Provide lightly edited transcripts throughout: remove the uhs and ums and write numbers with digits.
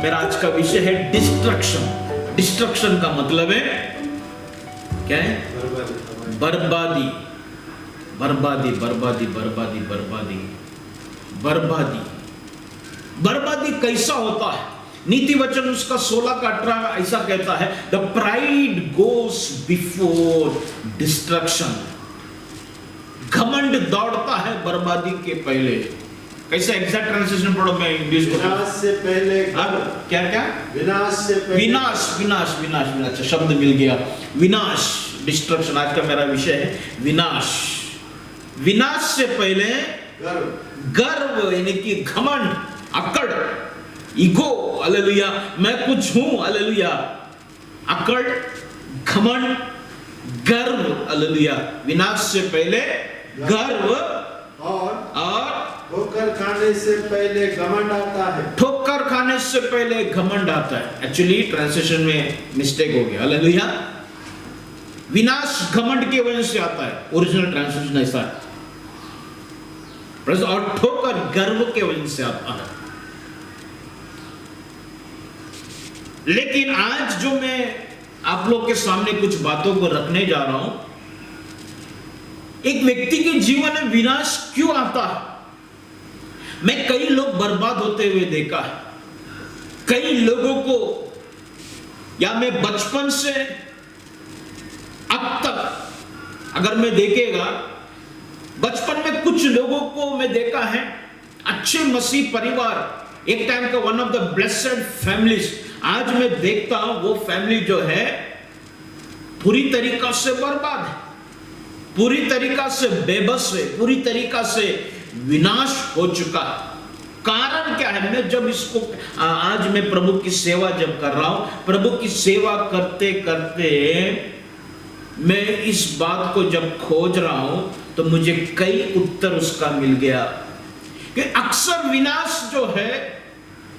मेरा आज का विषय है डिस्ट्रक्शन। डिस्ट्रक्शन का मतलब है क्या है? बर्बादी, बर्बादी, बर्बादी, बर्बादी, बर्बादी, बर्बादी। बर्बादी कैसा होता है? नीति वचन उसका 16 का 18 ऐसा कहता है, the pride goes before destruction. घमंड दौड़ता है बर्बादी के पहले। कैसा एग्जैक्ट ट्रांसलेशन पढ़ो, मैं इंग्लिश को। विनाश से पहले क्या क्या? विनाश से पहले विनाश, विनाश, विनाश, विनाश। अच्छा, शब्द मिल गया, विनाश, डिस्ट्रक्शन। आज का मेरा विषय है विनाश। विनाश से पहले गर्व, यानी कि घमंड, अकड़, ईगो, हालेलुया, मैं कुछ हूं, हालेलुया, अकड़, घमंड, गर्व, हालेलुया। विनाश से पहले गर्व और ठोकर खाने से पहले घमंड आता है। ठोकर खाने से पहले घमंड आता है। एक्चुअली ट्रांसलेशन में मिस्टेक हो गया, हालेलुया। विनाश घमंड की वजह से आता है, ओरिजिनल ट्रांसलेशन ऐसा है। और ठोकर गर्व के वजह से आता है। लेकिन आज जो मैं आप लोग के सामने कुछ बातों को रखने जा रहा हूं, एक व्यक्ति के जीवन में विनाश क्यों आता है? मैं कई लोग बर्बाद होते हुए देखा है। कई लोगों को, या मैं बचपन से अब तक अगर मैं देखेगा, बचपन में कुछ लोगों को मैं देखा है, अच्छे मसीह परिवार, एक टाइम का one of the blessed families. आज मैं देखता हूं वो फैमिली जो है पूरी तरीका से बर्बाद है, पूरी तरीका से बेबस है, पूरी तरीका से विनाश हो चुका। कारण क्या है? मैं जब इसको आज मैं प्रभु की सेवा जब कर रहा हूं, प्रभु की सेवा करते करते मैं इस बात को जब खोज रहा हूं, तो मुझे कई उत्तर उसका मिल गया कि अक्सर विनाश जो है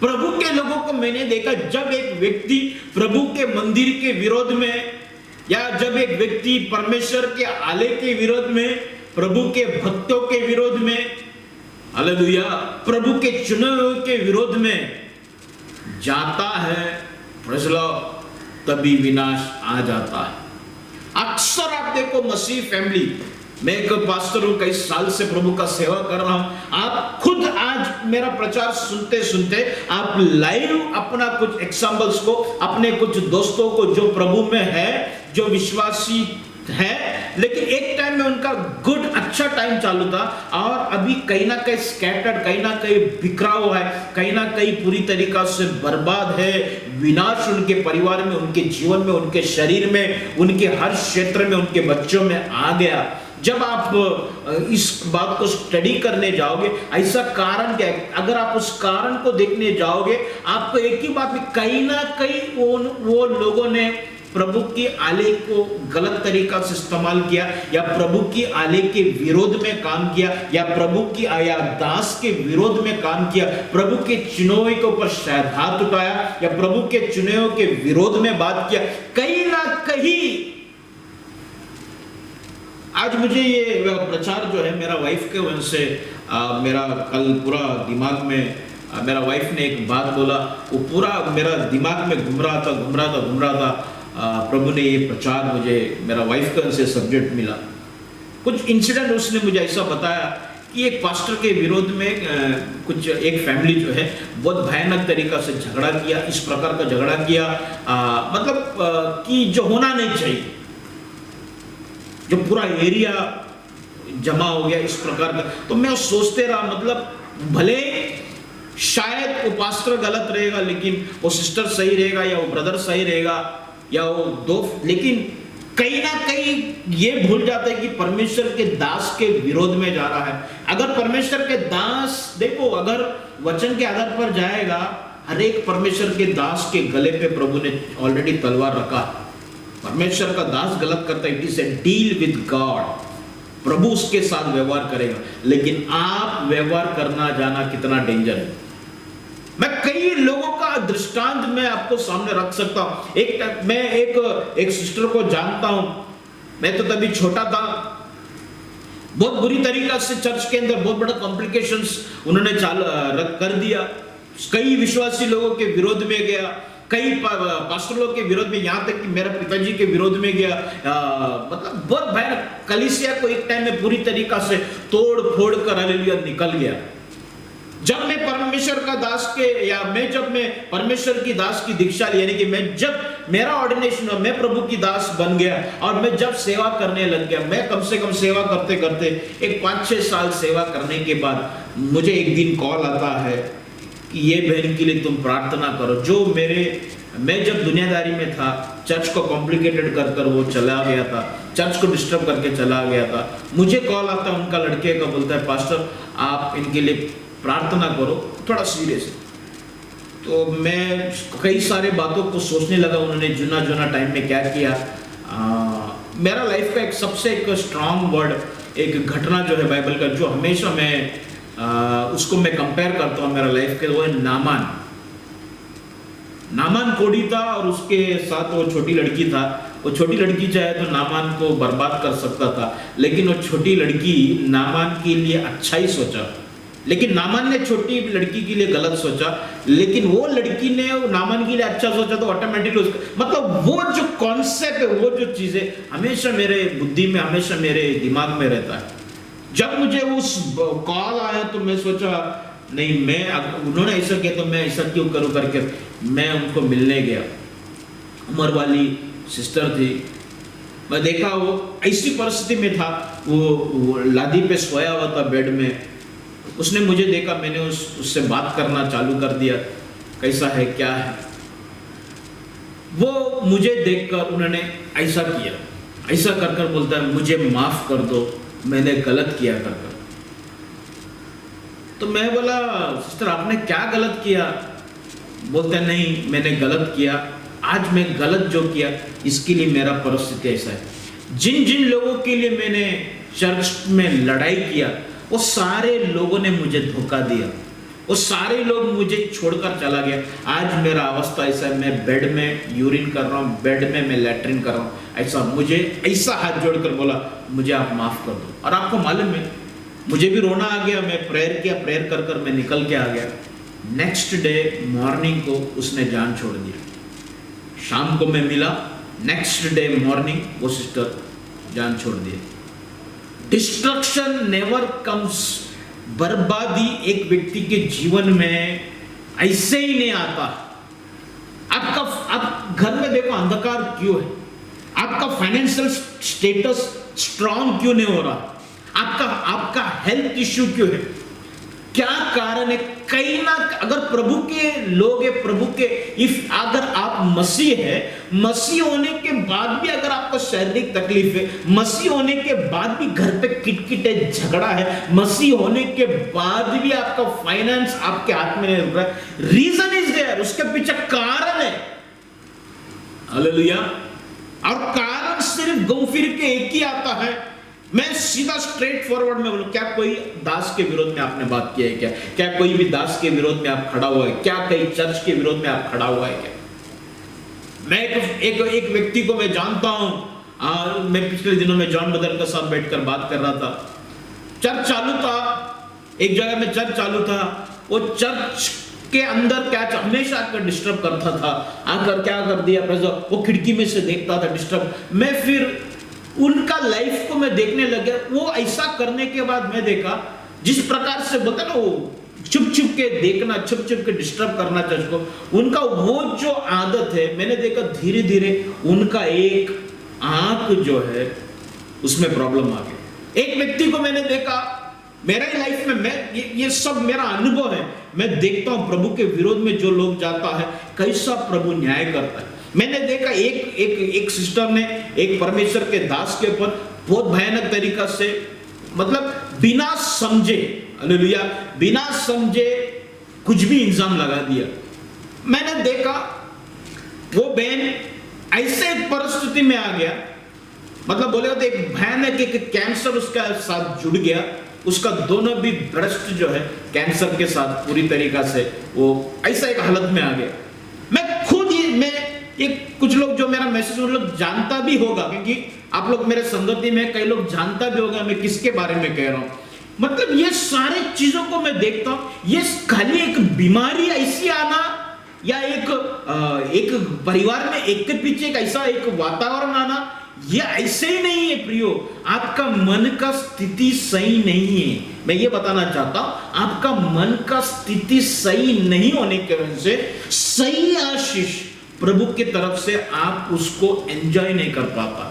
प्रभु के लोगों को मैंने देखा, जब एक व्यक्ति प्रभु के मंदिर के विरोध में, या जब एक व्यक्ति परमेश्वर के आलय के विरोध में, प्रभु के भक्तों के विरोध में, हालेलुया, प्रभु के चुने हुए के विरोध में जाता है, तभी विनाश आ जाता है। अक्सर आप देखो मसीह फैमिली, मैं एक पास्टर हूं, कई साल से प्रभु का सेवा कर रहा हूं। आप खुद आज मेरा प्रचार सुनते सुनते आप लाइव अपना कुछ एग्जांपल्स को, अपने कुछ दोस्तों को जो प्रभु में है, जो विश्वासी है, लेकिन एक टाइम में उनका गुड अच्छा टाइम चालू था, और अभी कहीं ना कहीं स्कैटर्ड, कहीं ना कहीं बिखरा हुआ है, कहीं ना कहीं पूरी तरीका से बर्बाद है। विनाश उनके परिवार में, उनके जीवन में, उनके शरीर में, उनके हर क्षेत्र में, उनके बच्चों में आ गया। जब आप इस बात को स्टडी करने जाओगे, ऐसा कारण क्या है? अगर आप उस कारण को देखने जाओगे, आपको एक ही बात, कहीं ना कहीं वो लोगों ने प्रभु की आलय को गलत तरीका से इस्तेमाल किया, या प्रभु की आलय के विरोध में काम किया, या प्रभु की या दास के विरोध में काम किया, प्रभु के चुनाव के ऊपर शायद हाथ उठाया, या प्रभु के चुनाव के विरोध में बात किया। कहीं ना कहीं आज मुझे ये प्रचार जो है, मेरा वाइफ के वजह से मेरा कल पूरा दिमाग में, मेरा वाइफ ने एक बात बोला, वो पूरा मेरा दिमाग में घूम रहा था। प्रभु ने ये प्रचार मुझे, मेरा वाइफ का से सब्जेक्ट मिला। कुछ इंसिडेंट उसने मुझे ऐसा बताया कि एक पास्टर के विरोध में कुछ एक फैमिली जो है बहुत भयानक तरीका से झगड़ा किया, इस प्रकार का झगड़ा किया, मतलब कि जो होना नहीं चाहिए, जो पूरा एरिया जमा हो गया इस प्रकार का। तो मैं सोचते रहा, मतलब भले शायद वो पास्टर गलत रहेगा, लेकिन वो सिस्टर सही रहेगा, या वो ब्रदर सही रहेगा, या वो दो, लेकिन कहीं ना कहीं ये भूल जाता है कि परमेश्वर के दास के विरोध में जा रहा है। अगर परमेश्वर के दास, देखो, अगर वचन के आधार पर जाएगा, हर एक परमेश्वर के दास के गले पे प्रभु ने ऑलरेडी तलवार रखा। परमेश्वर का दास गलत करता है, it is a deal with God, प्रभु उसके साथ व्यवहार करेगा। लेकिन आप व्यवहार करना जाना कितना डेंजर है। मैं कई लोगों का दृष्टांत मैं आपको सामने रख सकता हूं। मैं एक सिस्टर को जानता हूं, मैं तो तभी छोटा था, बहुत बुरी तरीका से चर्च के अंदर बहुत बड़ा कॉम्प्लिकेशंस उन्होंने कर दिया। कई विश्वासी लोगों के विरोध में गया, कई पास्टरों के विरोध में, यहाँ तक कि मेरे पिताजी के विरोध में गया। मतलब बहुत भयानक, कलीसिया को एक टाइम में पूरी तरीका से तोड़ फोड़ कर हालेलुया निकल गया। जब मैं परमेश्वर का दास के या जब मैं परमेश्वर की दास की दीक्षा ली, यानी कि जब मेरा ऑर्डिनेशन हुआ, मैं प्रभु की दास बन गया और मैं जब सेवा करने लग गया, मैं कम से कम सेवा करते करते एक 5-6 साल सेवा करने के बाद मुझे एक दिन कॉल आता है कि ये बहन के लिए तुम प्रार्थना करो। जो मैं जब दुनियादारी में था, चर्च को कॉम्प्लिकेटेड कर कर वो चला गया था, चर्च को डिस्टर्ब करके चला गया था, मुझे कॉल आता है उनका लड़के का, बोलता है पास्टर आप इनके लिए प्रार्थना करो, थोड़ा सीरियस है। तो मैं कई सारे बातों को सोचने लगा, उन्होंने जुना टाइम में क्या किया। मेरा लाइफ का एक स्ट्रांग वर्ड, एक घटना जो है बाइबल का, जो हमेशा मैं उसको मैं कंपेयर करता हूँ मेरा लाइफ के, वो है नामान कोढ़ी था और उसके साथ वो छोटी लड़की था। वो छोटी लड़की चाहे तो नामान को बर्बाद कर सकता था, लेकिन वो छोटी लड़की नामान के लिए अच्छा ही सोचा, लेकिन नामान ने छोटी लड़की के लिए गलत सोचा, लेकिन वो लड़की ने नामान के लिए अच्छा सोचा तो ऑटोमेटिकली मतलब वो जो कॉन्सेप्ट है, वो जो चीजें हमेशा मेरे बुद्धि में, हमेशा मेरे दिमाग में रहता है। जब मुझे उस कॉल आया तो मैं सोचा नहीं, उन्होंने ऐसा किया तो मैं ऐसा क्यों करूं करके मैं उनको मिलने गया। उम्र वाली सिस्टर थी, मैं देखा वो ऐसी परिस्थिति में था, वो लादी पे सोया हुआ था बेड में। उसने मुझे देखा, मैंने उससे बात करना चालू कर दिया, कैसा है क्या है। वो मुझे देखकर उन्होंने ऐसा किया, ऐसा कर कर बोलता है मुझे माफ कर दो, मैंने गलत किया कर कर। तो मैं बोला सिस्टर आपने क्या गलत किया? बोलते नहीं मैंने गलत किया, आज मैं गलत जो किया इसके लिए मेरा परिस्थिति ऐसा है। जिन जिन लोगों के लिए मैंने चर्च में लड़ाई किया, वो सारे लोगों ने मुझे धोखा दिया, वो सारे लोग मुझे छोड़कर चला गया। आज मेरा अवस्था ऐसा है, मैं बेड में यूरिन कर रहा हूँ, बेड में मैं लैट्रिन कर रहा हूँ। ऐसा मुझे ऐसा हाथ जोड़कर बोला मुझे आप माफ कर दो। और आपको मालूम है मुझे भी रोना आ गया, मैं प्रेयर किया, प्रेयर कर कर मैं निकल के आ गया। नेक्स्ट डे मॉर्निंग को उसने जान छोड़ दिया। शाम को मैं मिला, नेक्स्ट डे मॉर्निंग वो सिस्टर जान छोड़ दिया। डिस्ट्रक्शन नेवर कम्स, बर्बादी एक व्यक्ति के जीवन में ऐसे ही नहीं आता। आप घर में देखो अंधकार क्यों है, आपका फाइनेंशियल स्टेटस स्ट्रांग क्यों नहीं हो रहा, आपका हेल्थ इश्यू क्यों है, क्या कारण है? कहीं ना, अगर प्रभु के लोग है, प्रभु के अगर आप मसीह है, मसीह होने के बाद भी अगर आपको शारीरिक तकलीफ है, मसीह होने के बाद भी घर पे किटकिटे झगड़ा है, मसीह होने के बाद भी आपका फाइनेंस आपके हाथ में नहीं रुक रहा है, रीजन इज देयर, उसके पीछे कारण है। हालेलुया। और कारण सिर्फ घूम फिर के एक ही आता है। मैं सीधा स्ट्रेट फॉरवर्ड में बोलूं, क्या कोई दास के विरोध में आपने बात किया है क्या? क्या कोई भी दास के विरोध में आप खड़ा हुआ है क्या? कई चर्च के विरोध में आप खड़ा हुआ है क्या? मैं एक व्यक्ति को मैं जानता हूं, मैं पिछले दिनों में जॉन ब्रदर के साथ बैठकर बात कर रहा था। चर्च चालू था, एक जगह में चर्च चालू था, वो चर्च के अंदर क्या हमेशा आकर डिस्टर्ब करता था, आकर क्या कर दिया, वो खिड़की में से देखता था डिस्टर्ब। मैं फिर उनका लाइफ को मैं देखने लग गया। वो ऐसा करने के बाद मैं देखा, जिस प्रकार से बोलता ना वो छुप छुप के देखना, छुप छुप के डिस्टर्ब करना चर्च को, उनका वो जो आदत है, मैंने देखा धीरे धीरे उनका एक आंख जो है उसमें प्रॉब्लम आ गई। एक व्यक्ति को मैंने देखा, मेरा ही लाइफ में, मैं ये सब मेरा अनुभव है, मैं देखता हूं प्रभु के विरोध में जो लोग जाता है कैसा प्रभु न्याय करता है। मैंने देखा एक सिस्टर ने एक परमेश्वर के दास के ऊपर बहुत भयानक तरीका से, मतलब बिना समझे, हालेलुया, बिना समझे कुछ भी इल्जाम लगा दिया। मैंने देखा वो बहन ऐसे एक परिस्थिति में आ गया, मतलब बोले तो एक भयानक एक कैंसर उसका साथ जुड़ गया, उसका दोनों भी ब्रेस्ट जो है कैंसर के साथ पूरी तरीका से वो ऐसा एक हालत में आ गया। मैं खुद ही एक कुछ लोग जो मेरा मैसेज उन लोग जानता भी होगा, क्योंकि आप लोग मेरे संगति में कई लोग जानता भी होगा मैं किसके बारे में कह रहा हूं। मतलब ये सारे चीजों को मैं देखता हूं, ये खाली एक बीमारी ऐसी आना या एक परिवार में एक के पीछे एक ऐसा एक वातावरण आना, ये ऐसे ही नहीं है प्रियो। आपका मन का स्थिति सही नहीं है। मैं ये बताना चाहता हूं, आपका मन का स्थिति सही नहीं होने की वजह से सही आशीष प्रभु की तरफ से आप उसको एंजॉय नहीं कर पाता।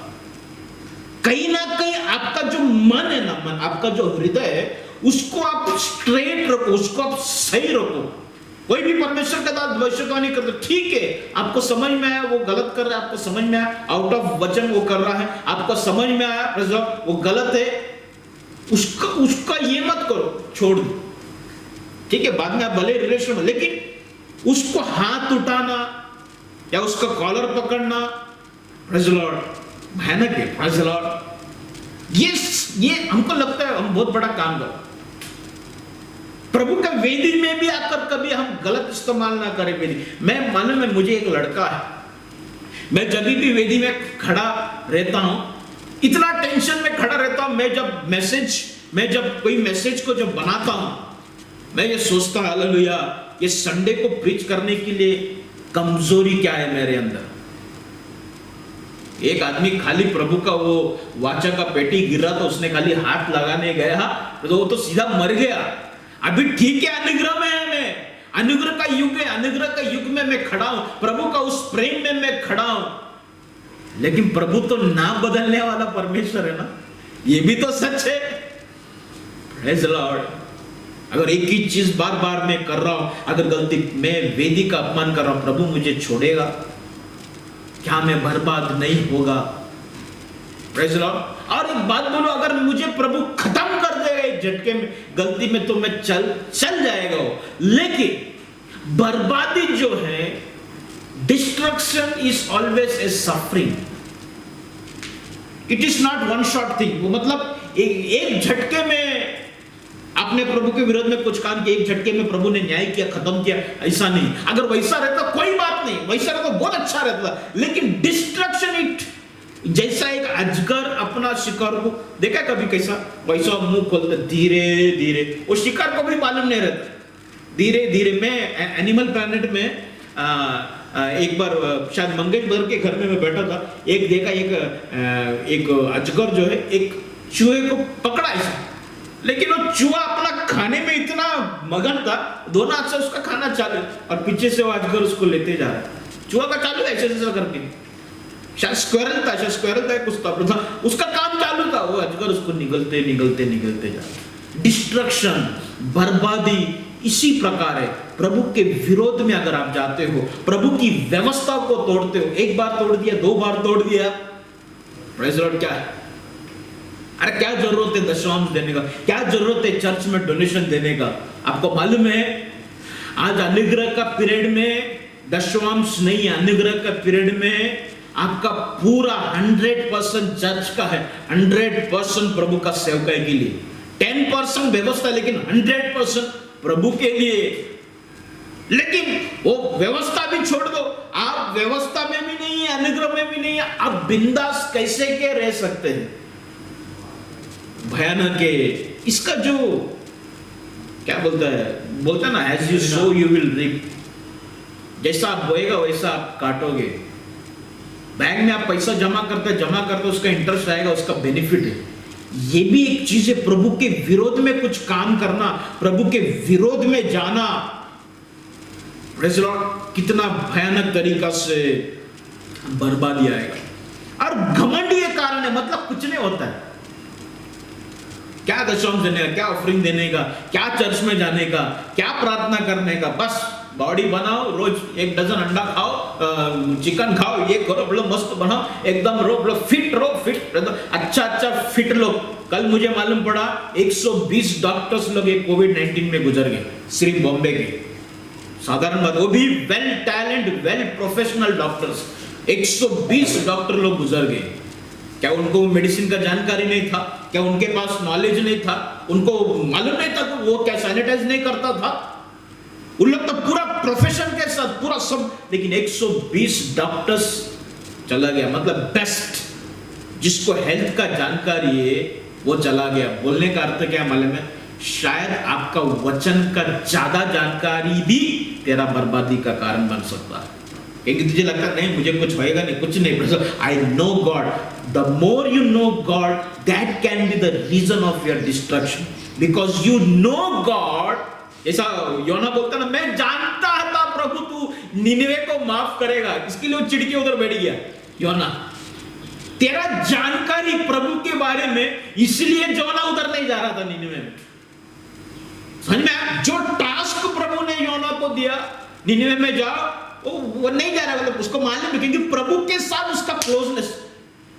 कहीं ना कहीं आपका जो मन है ना, मन आपका जो हृदय है, उसको आप स्ट्रेट रखो, उसको आप सही रखो। कोई भी परमेश्वर के साथ भविष्यवाणी करते, ठीक है, आपको समझ में आया वो गलत कर रहा है, आपको समझ में आया आउट ऑफ वचन वो कर रहा है, आपको समझ में आया वो गलत है, उसका ये मत करो, छोड़ दो, ठीक है। बाद में आप भले रिलेशन में, लेकिन उसको हाथ उठाना या उसका कॉलर पकड़ना, प्रेज़ द लॉर्ड, भयानक है। प्रेज़ द लॉर्ड, ये हमको लगता है हम बहुत बड़ा काम कर, प्रभु का वेदी में भी आकर कभी हम गलत इस्तेमाल ना करें वेदी। मैं मालूम है, मुझे एक लड़का है, मैं जब भी वेदी में खड़ा रहता हूं, इतना टेंशन में खड़ा रहता हूं। मैं जब कोई मैसेज को जब बनाता हूं, मैं ये सोचता हूं, हालेलुया, ये संडे को प्रीच करने के लिए कमजोरी क्या है मेरे अंदर। एक आदमी खाली प्रभु का वो वाचा का पेटी गिरा तो उसने खाली हाथ लगाने गया तो वो तो सीधा मर गया। अभी ठीक है, अनुग्रह में है, मैं अनुग्रह का युग है, अनुग्रह का युग में मैं खड़ा हूं, प्रभु का उस प्रेम में मैं खड़ा हूं। लेकिन प्रभु तो ना बदलने वाला परमेश्वर है ना, ये भी तो सच है। Praise the Lord. अगर एक ही चीज बार बार मैं कर रहा हूं, अगर गलती मैं वेदी का अपमान कर रहा हूं, प्रभु मुझे छोड़ेगा क्या? मैं बर्बाद नहीं होगा? Praise the Lord. और एक बात बोलो, अगर मुझे प्रभु खत्म कर देगा एक झटके में, गलती में, तो मैं चल जाएगा वो। लेकिन बर्बादी जो है, destruction is always a suffering, it is not one shot thing. वो मतलब एक झटके में आपने प्रभु के विरोध में कुछ काम किया, एक झटके में प्रभु ने न्याय किया, खत्म किया, ऐसा नहीं। अगर वैसा रहता कोई बात नहीं, वैसा रहता बहुत अच्छा रहता, लेकिन डिस्ट्रक्शन इट, जैसा एक अजगर अपना शिकार को देखा कभी कैसा, वैसा मुंह खोलते धीरे धीरे, वो शिकार को भी मालूम नहीं रहता, धीरे धीरे। मैं एनिमल प्लैनेट में एक बार शायद मंगेश बर के घर में मैं बैठा था, एक देखा एक अजगर जो है एक चूहे को पकड़ा ऐसा, लेकिन वो चूहा अपना खाने में इतना मगन था, दोनों हाथ से उसका खाना चालू और पीछे से वो अजगर उसको लेते जा रहा है। चूहा का चालू ऐसे ऐसा करके, शायद स्क्वेरल था कुछ था, उसका काम चालू था, वो अजगर उसको निगलते जा रहा। डिस्ट्रक्शन, बर्बादी इसी प्रकार है। प्रभु के विरोध में अगर आप जाते हो, प्रभु की व्यवस्था को तोड़ते हो, एक बार तोड़ दिया, दो बार तोड़ दिया, प्रेज़ द लॉर्ड, क्या है? अरे क्या जरूरत है दशमांश देने का? क्या जरूरत है चर्च में डोनेशन देने का? आपको मालूम है आज अनुग्रह का पीरियड में दशमांश नहीं है, अनुग्रह का पीरियड में आपका पूरा 100% चर्च का है, 100% प्रभु का सेवकाई के लिए, 10% व्यवस्था, लेकिन 100% प्रभु के लिए। लेकिन वो व्यवस्था भी छोड़ दो, आप व्यवस्था में भी नहीं है, अनुग्रह में भी नहीं है, आप बिंदास कैसे के रह सकते हैं? भयानक है। इसका जो क्या बोलता है ना, as you sow you will reap, जैसा आप बोएगा वैसा आप काटोगे। बैंक में आप पैसा जमा करते उसका इंटरेस्ट आएगा, उसका बेनिफिट है। ये भी एक चीज है, प्रभु के विरोध में कुछ काम करना, प्रभु के विरोध में जाना, प्रेज़ द लॉर्ड, कितना भयानक तरीका से बर्बादी आएगा। और घमंड ये कारण है, मतलब कुछ नहीं होता है, क्या दशमांश देने का, क्या ऑफरिंग देने का, क्या चर्च में जाने का, क्या प्रार्थना करने का, बस बॉडी बनाओ, रोज 1 डजन अंडा खाओ, चिकन खाओ, ये करो, बोलो मस्त बनाओ, एकदम बोलो फिट रहो, फिट अच्छा फिट लो। कल मुझे मालूम पड़ा 120 डॉक्टर्स लोग कोविड-19 में गुजर गए, सिर्फ बॉम्बे के। साधारण बात, वो भी well talent, well professional doctors, 120 doctor लोग गुजर गए। क्या उनको मेडिसिन का जानकारी नहीं था? क्या उनके पास नॉलेज नहीं था? उनको मालूम नहीं था कि वो क्या सैनिटाइज नहीं करता था? उन लोग तो पूरा प्रोफेशन के साथ पूरा सब, लेकिन 120 डॉक्टर्स चला गया, मतलब बेस्ट, जिसको हेल्थ का जानकारी है, वो चला गया। बोलने का अर्थ क्या मालूम है? शायद आपका वचन का ज्यादा जानकारी भी तेरा बर्बादी का कारण बन सकता है। क्योंकि तुझे लगता है नहीं मुझे कुछ होएगा नहीं, कुछ नहीं। I know God, the more you know God that can be the reason of your destruction, because you know God. ऐसा योना बोलता ना, मैं जानता था प्रभु तू निनवे को माफ करेगा, इसके लिए वो चिढ़ के उधर बैठ गया योना। तेरा जानकारी प्रभु के बारे में, इसलिए योना उधर नहीं जा रहा था निनवे में। समझ में आया? जो टास्क प्रभु ने योना को दिया निनवे में जाओ, वो नहीं जा रहा, मतलब उसको मालूम है क्योंकि प्रभु के साथ उसका क्लोजनेस।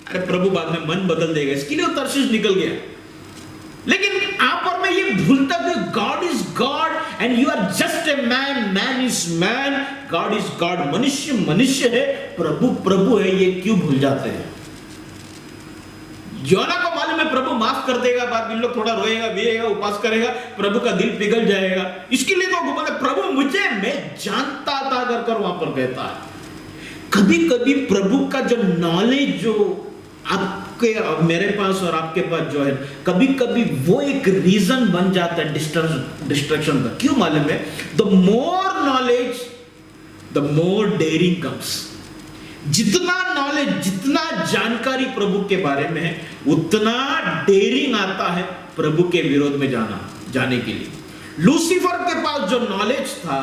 अरे प्रभु बाद में मन बदल देगा, इसके लिए वो तर्शीश निकल गया। लेकिन आप और मैं ये भूलता कि God is God and you are just a man, man is man, God is God. मनुष्य मनुष्य है, प्रभु प्रभु है, ये क्यों भूल जाते हैं? योना को मालूम है प्रभु माफ कर देगा, बाद में लोग थोड़ा रोएगा, बिएगा, उपवास करेगा, प्रभु का दिल पिघल जाएगा। इसके लिए तो बोले प्रभु मुझे, मैं जानता था अगर कर वहां पर कहता है। कभी कभी प्रभु का जो नॉलेज जो आपके मेरे पास और आपके पास जो है, कभी कभी वो एक रीजन बन जाता है डिस्ट्रक्शन का। क्यों मालूम है? The more knowledge the more daring comes. जितना नॉलेज, जितना जानकारी प्रभु के बारे में है, उतना डेयरिंग आता है प्रभु के विरोध में जाने के लिए। लूसीफर के पास जो नॉलेज था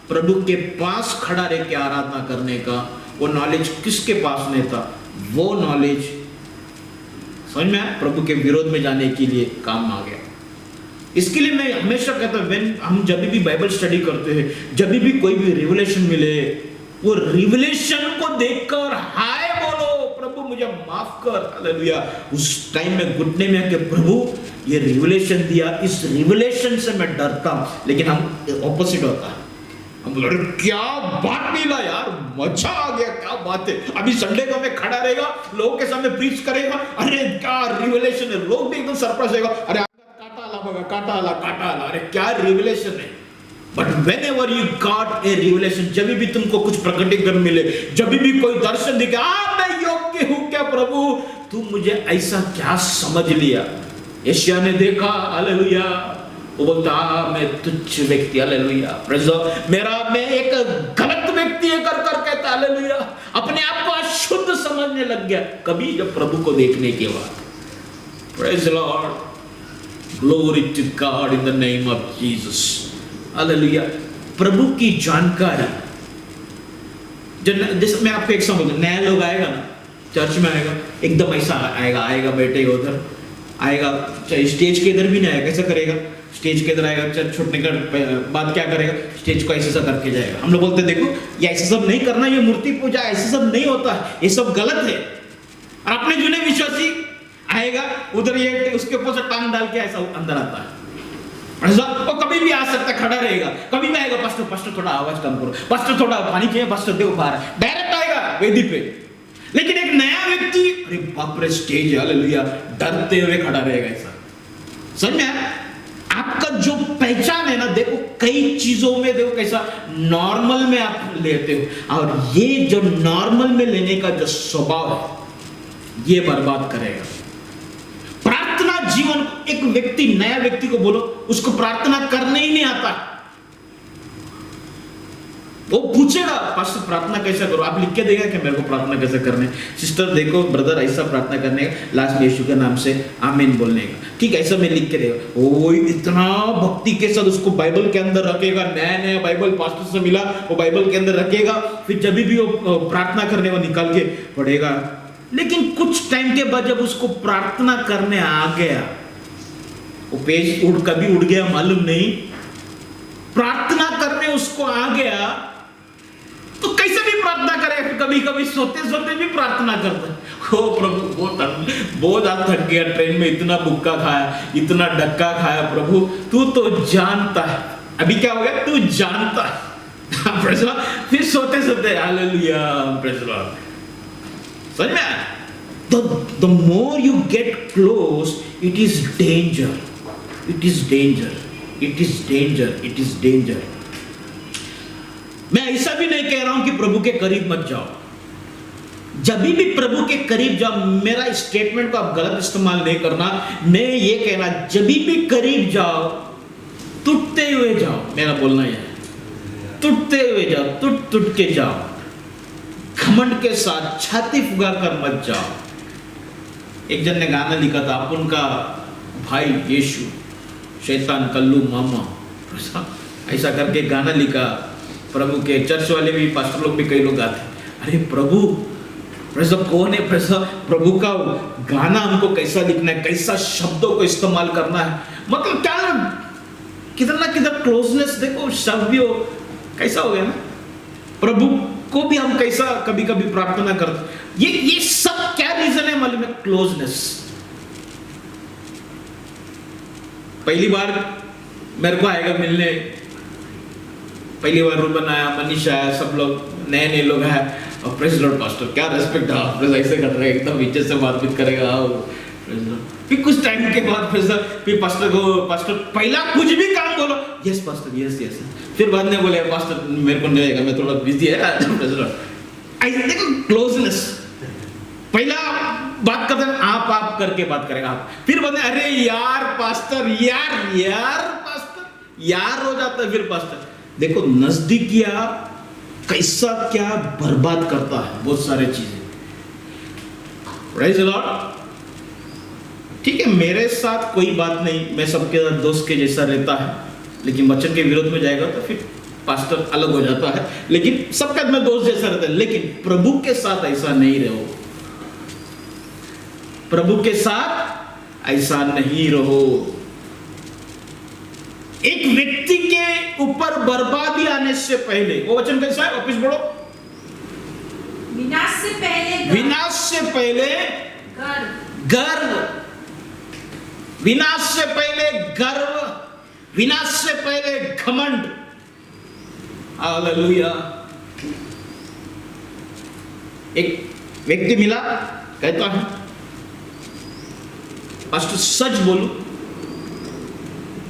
प्रभु के पास खड़ा रह के आराधना करने का, वो नॉलेज किसके पास नहीं था? वो नॉलेज समझ में आया? प्रभु के विरोध में जाने के लिए काम आ गया। इसके लिए मैं हमेशा कहता हूं, हम जब भी बाइबल स्टडी करते हैं, जब भी कोई भी रिवलेशन मिले, वो रिवलेशन को देखकर हाय बोलो, प्रभु मुझे माफ कर, हालेलुया। उस टाइम में घुटने में आके प्रभु ये रिवलेशन दिया, इस रिवलेशन से मैं डरता हूं। लेकिन हम ऑपोजिट होता है, हम बोले क्या बात मिला यार, मजा आ गया, क्या बात है। अभी संडे को मैं खड़ा रहेगा, लोगों के सामने प्रीच करेगा, अरे क्या रिवलेशन है, लोग भी एकदम सरप्राइज रहेगा, अरे काटा आला, अरे क्या रिवलेशन है। But whenever you got a revelation, जब भी तुमको कुछ प्रकटीकरण मिले, जब भी कोई दर्शन दिखे, मैं योग्य हूं क्या प्रभु, तू मुझे ऐसा क्या समझ लिया? यशायाह ने देखा, हालेलुया, वो बोलता मैं तुच्छ व्यक्ति, हालेलुया, प्रेज़ गॉड, मैं एक गलत व्यक्ति है कर कहता, हालेलुया, अपने आप को अशुद्ध समझने लग गया। कभी जब प्रभु को देखने के बाद, praise Lord, glory to God in the name of Jesus, hallelujah. प्रभु की जानकारी, जैसे मैं आपको एक समझ, नया लोग आएगा ना चर्च में, आएगा एकदम ऐसा आएगा बैठेगा उधर, आएगा स्टेज के इधर भी नहीं आएगा, कैसा करेगा? स्टेज के इधर आएगा, चर्च छूटने के बाद क्या करेगा? स्टेज को ऐसा करके जाएगा। हम लोग बोलते देखो ये ऐसा सब नहीं करना, ये मूर्ति पूजा ऐसा सब नहीं होता, ये सब गलत है। और अपने जुने विश्वासी आएगा उधर, ये उसके ऊपर से टांग डाल के ऐसा अंदर आता है। वो कभी भी आ सकता, खड़ा रहेगा, कभी भी आएगा, पास्टर थोड़ा आवाज कम करो, पास्टर थोड़ा पानी चाहिए, पास्टर दे बाहर, डायरेक्ट आएगा वेदी पे। लेकिन एक नया व्यक्ति, अरे बाप रे स्टेज है, हालेलुया, डरते हुए खड़ा रहेगा ऐसा। समझ में आया? आपका जो पहचान है ना, देखो कई चीजों में देखो कैसा नॉर्मल में आप लेते हो, और ये जो नॉर्मल में लेने का जो स्वभाव है, ये बर्बाद करेगा प्रार्थना जीवन। एक व्यक्ति, नया व्यक्ति को बोलो उसको प्रार्थना करने ही नहीं आता, वो पूछेगा पास्टर प्रार्थना कैसे करो, आप लिख के देगा कि मेरे को प्रार्थना कैसे करने, सिस्टर देखो ब्रदर ऐसा प्रार्थना करने का, लास्ट में यीशु के नाम से आमीन बोलने का, ठीक है, ऐसा मैं लिख के देगा। वो इतना भक्ति के साथ उसको बाइबल के अंदर रखेगा, नया बाइबल पास्टर से मिला, वो बाइबल के अंदर रखेगा, फिर जब भी वो प्रार्थना करने वो निकाल के पढ़ेगा। लेकिन कुछ टाइम के बाद जब उसको प्रार्थना करने आ गया, वो पेज कभी उड़ गया मालूम नहीं, प्रार्थना करने उसको आ गया तो कैसे भी प्रार्थना करे, कभी कभी सोते सोते भी प्रार्थना करता है। ओ प्रभु बहुत आज थक गया, ट्रेन में इतना बुक्का खाया, इतना डक्का खाया, प्रभु तू तो जानता है। अभी क्या हो गया? तू जानता है। फिर सोते सोते हालेलुया, प्रेज़ द लॉर्ड। समझ में आया? The more you get close, it is danger. It is danger. It is danger. It is danger. मैं ऐसा भी नहीं कह रहा हूं कि प्रभु के करीब मत जाओ, जब भी प्रभु के करीब जाओ, मेरा स्टेटमेंट को आप गलत इस्तेमाल नहीं करना, मैं ये कहना, जब भी करीब जाओ टूटते हुए जाओ, मेरा बोलना यह है, टूटते हुए जाओ, टूट के जाओ, घमंड के साथ छाती फुगा कर मत जाओ। एक जन ने गाना लिखा था, अपन का भाई यीशु, शैतान कल्लू मामा, ऐसा करके गाना लिखा। प्रभु के चर्च वाले भी, पास्टर लोग भी, कई लोग गाते, अरे प्रभु कौन है? प्रभु का गाना हमको कैसा लिखना है, कैसा शब्दों को इस्तेमाल करना है, मतलब क्या किधर ना किधर क्लोजनेस देखो, शब्द भी हो कैसा हो गया ना। प्रभु को भी हम कैसा कभी कभी प्रार्थना करते, ये सब क्या रीजन है मालूम है? क्लोजनेस। पहली बार मेरे को आएगा मिलने, पहली बार रूबन आया, मनीषा आया, सब लोग नए लोग आए, और प्रेज लॉर्ड पास्टर, क्या रेस्पेक्ट है, आप ऐसे कर रहे हैं, एकदम इज्जत से बातचीत करेगा। फिर कुछ टाइम के बाद फिर पास्टर पहला कुछ भी काम बोलो, यस पास्टर, यस। फिर बाद में बोले, पास्टर मेरे को नहीं आएगा, मैं थोड़ा बिजी है। ऐसे देखो क्लोजनेस, पहला बात करते हैं आप करके बात करेगा आप, फिर बोलते अरे यार पास्टर, यार पास्टर, यार हो जाता है। फिर पास्टर देखो, नजदीकियां कैसा क्या बर्बाद करता है, बहुत सारे चीजें। Praise the Lord. ठीक है, मेरे साथ कोई बात नहीं, मैं सबके साथ दोस्त के जैसा रहता है, लेकिन वचन के विरोध में जाएगा तो फिर पास्टर अलग हो जाता है, लेकिन सबका मैं दोस्त जैसा रहता है। लेकिन प्रभु के साथ ऐसा नहीं रहो, प्रभु के साथ ऐसा नहीं रहो। एक व्यक्ति के ऊपर बर्बादी आने से पहले, वो वचन कैसा है, वापिस पढ़ो, विनाश से पहले गर्व, विनाश से पहले गर्व, विनाश से पहले घमंड। हालेलुया। एक व्यक्ति मिला, कहता है, पास्टर सच बोलूं,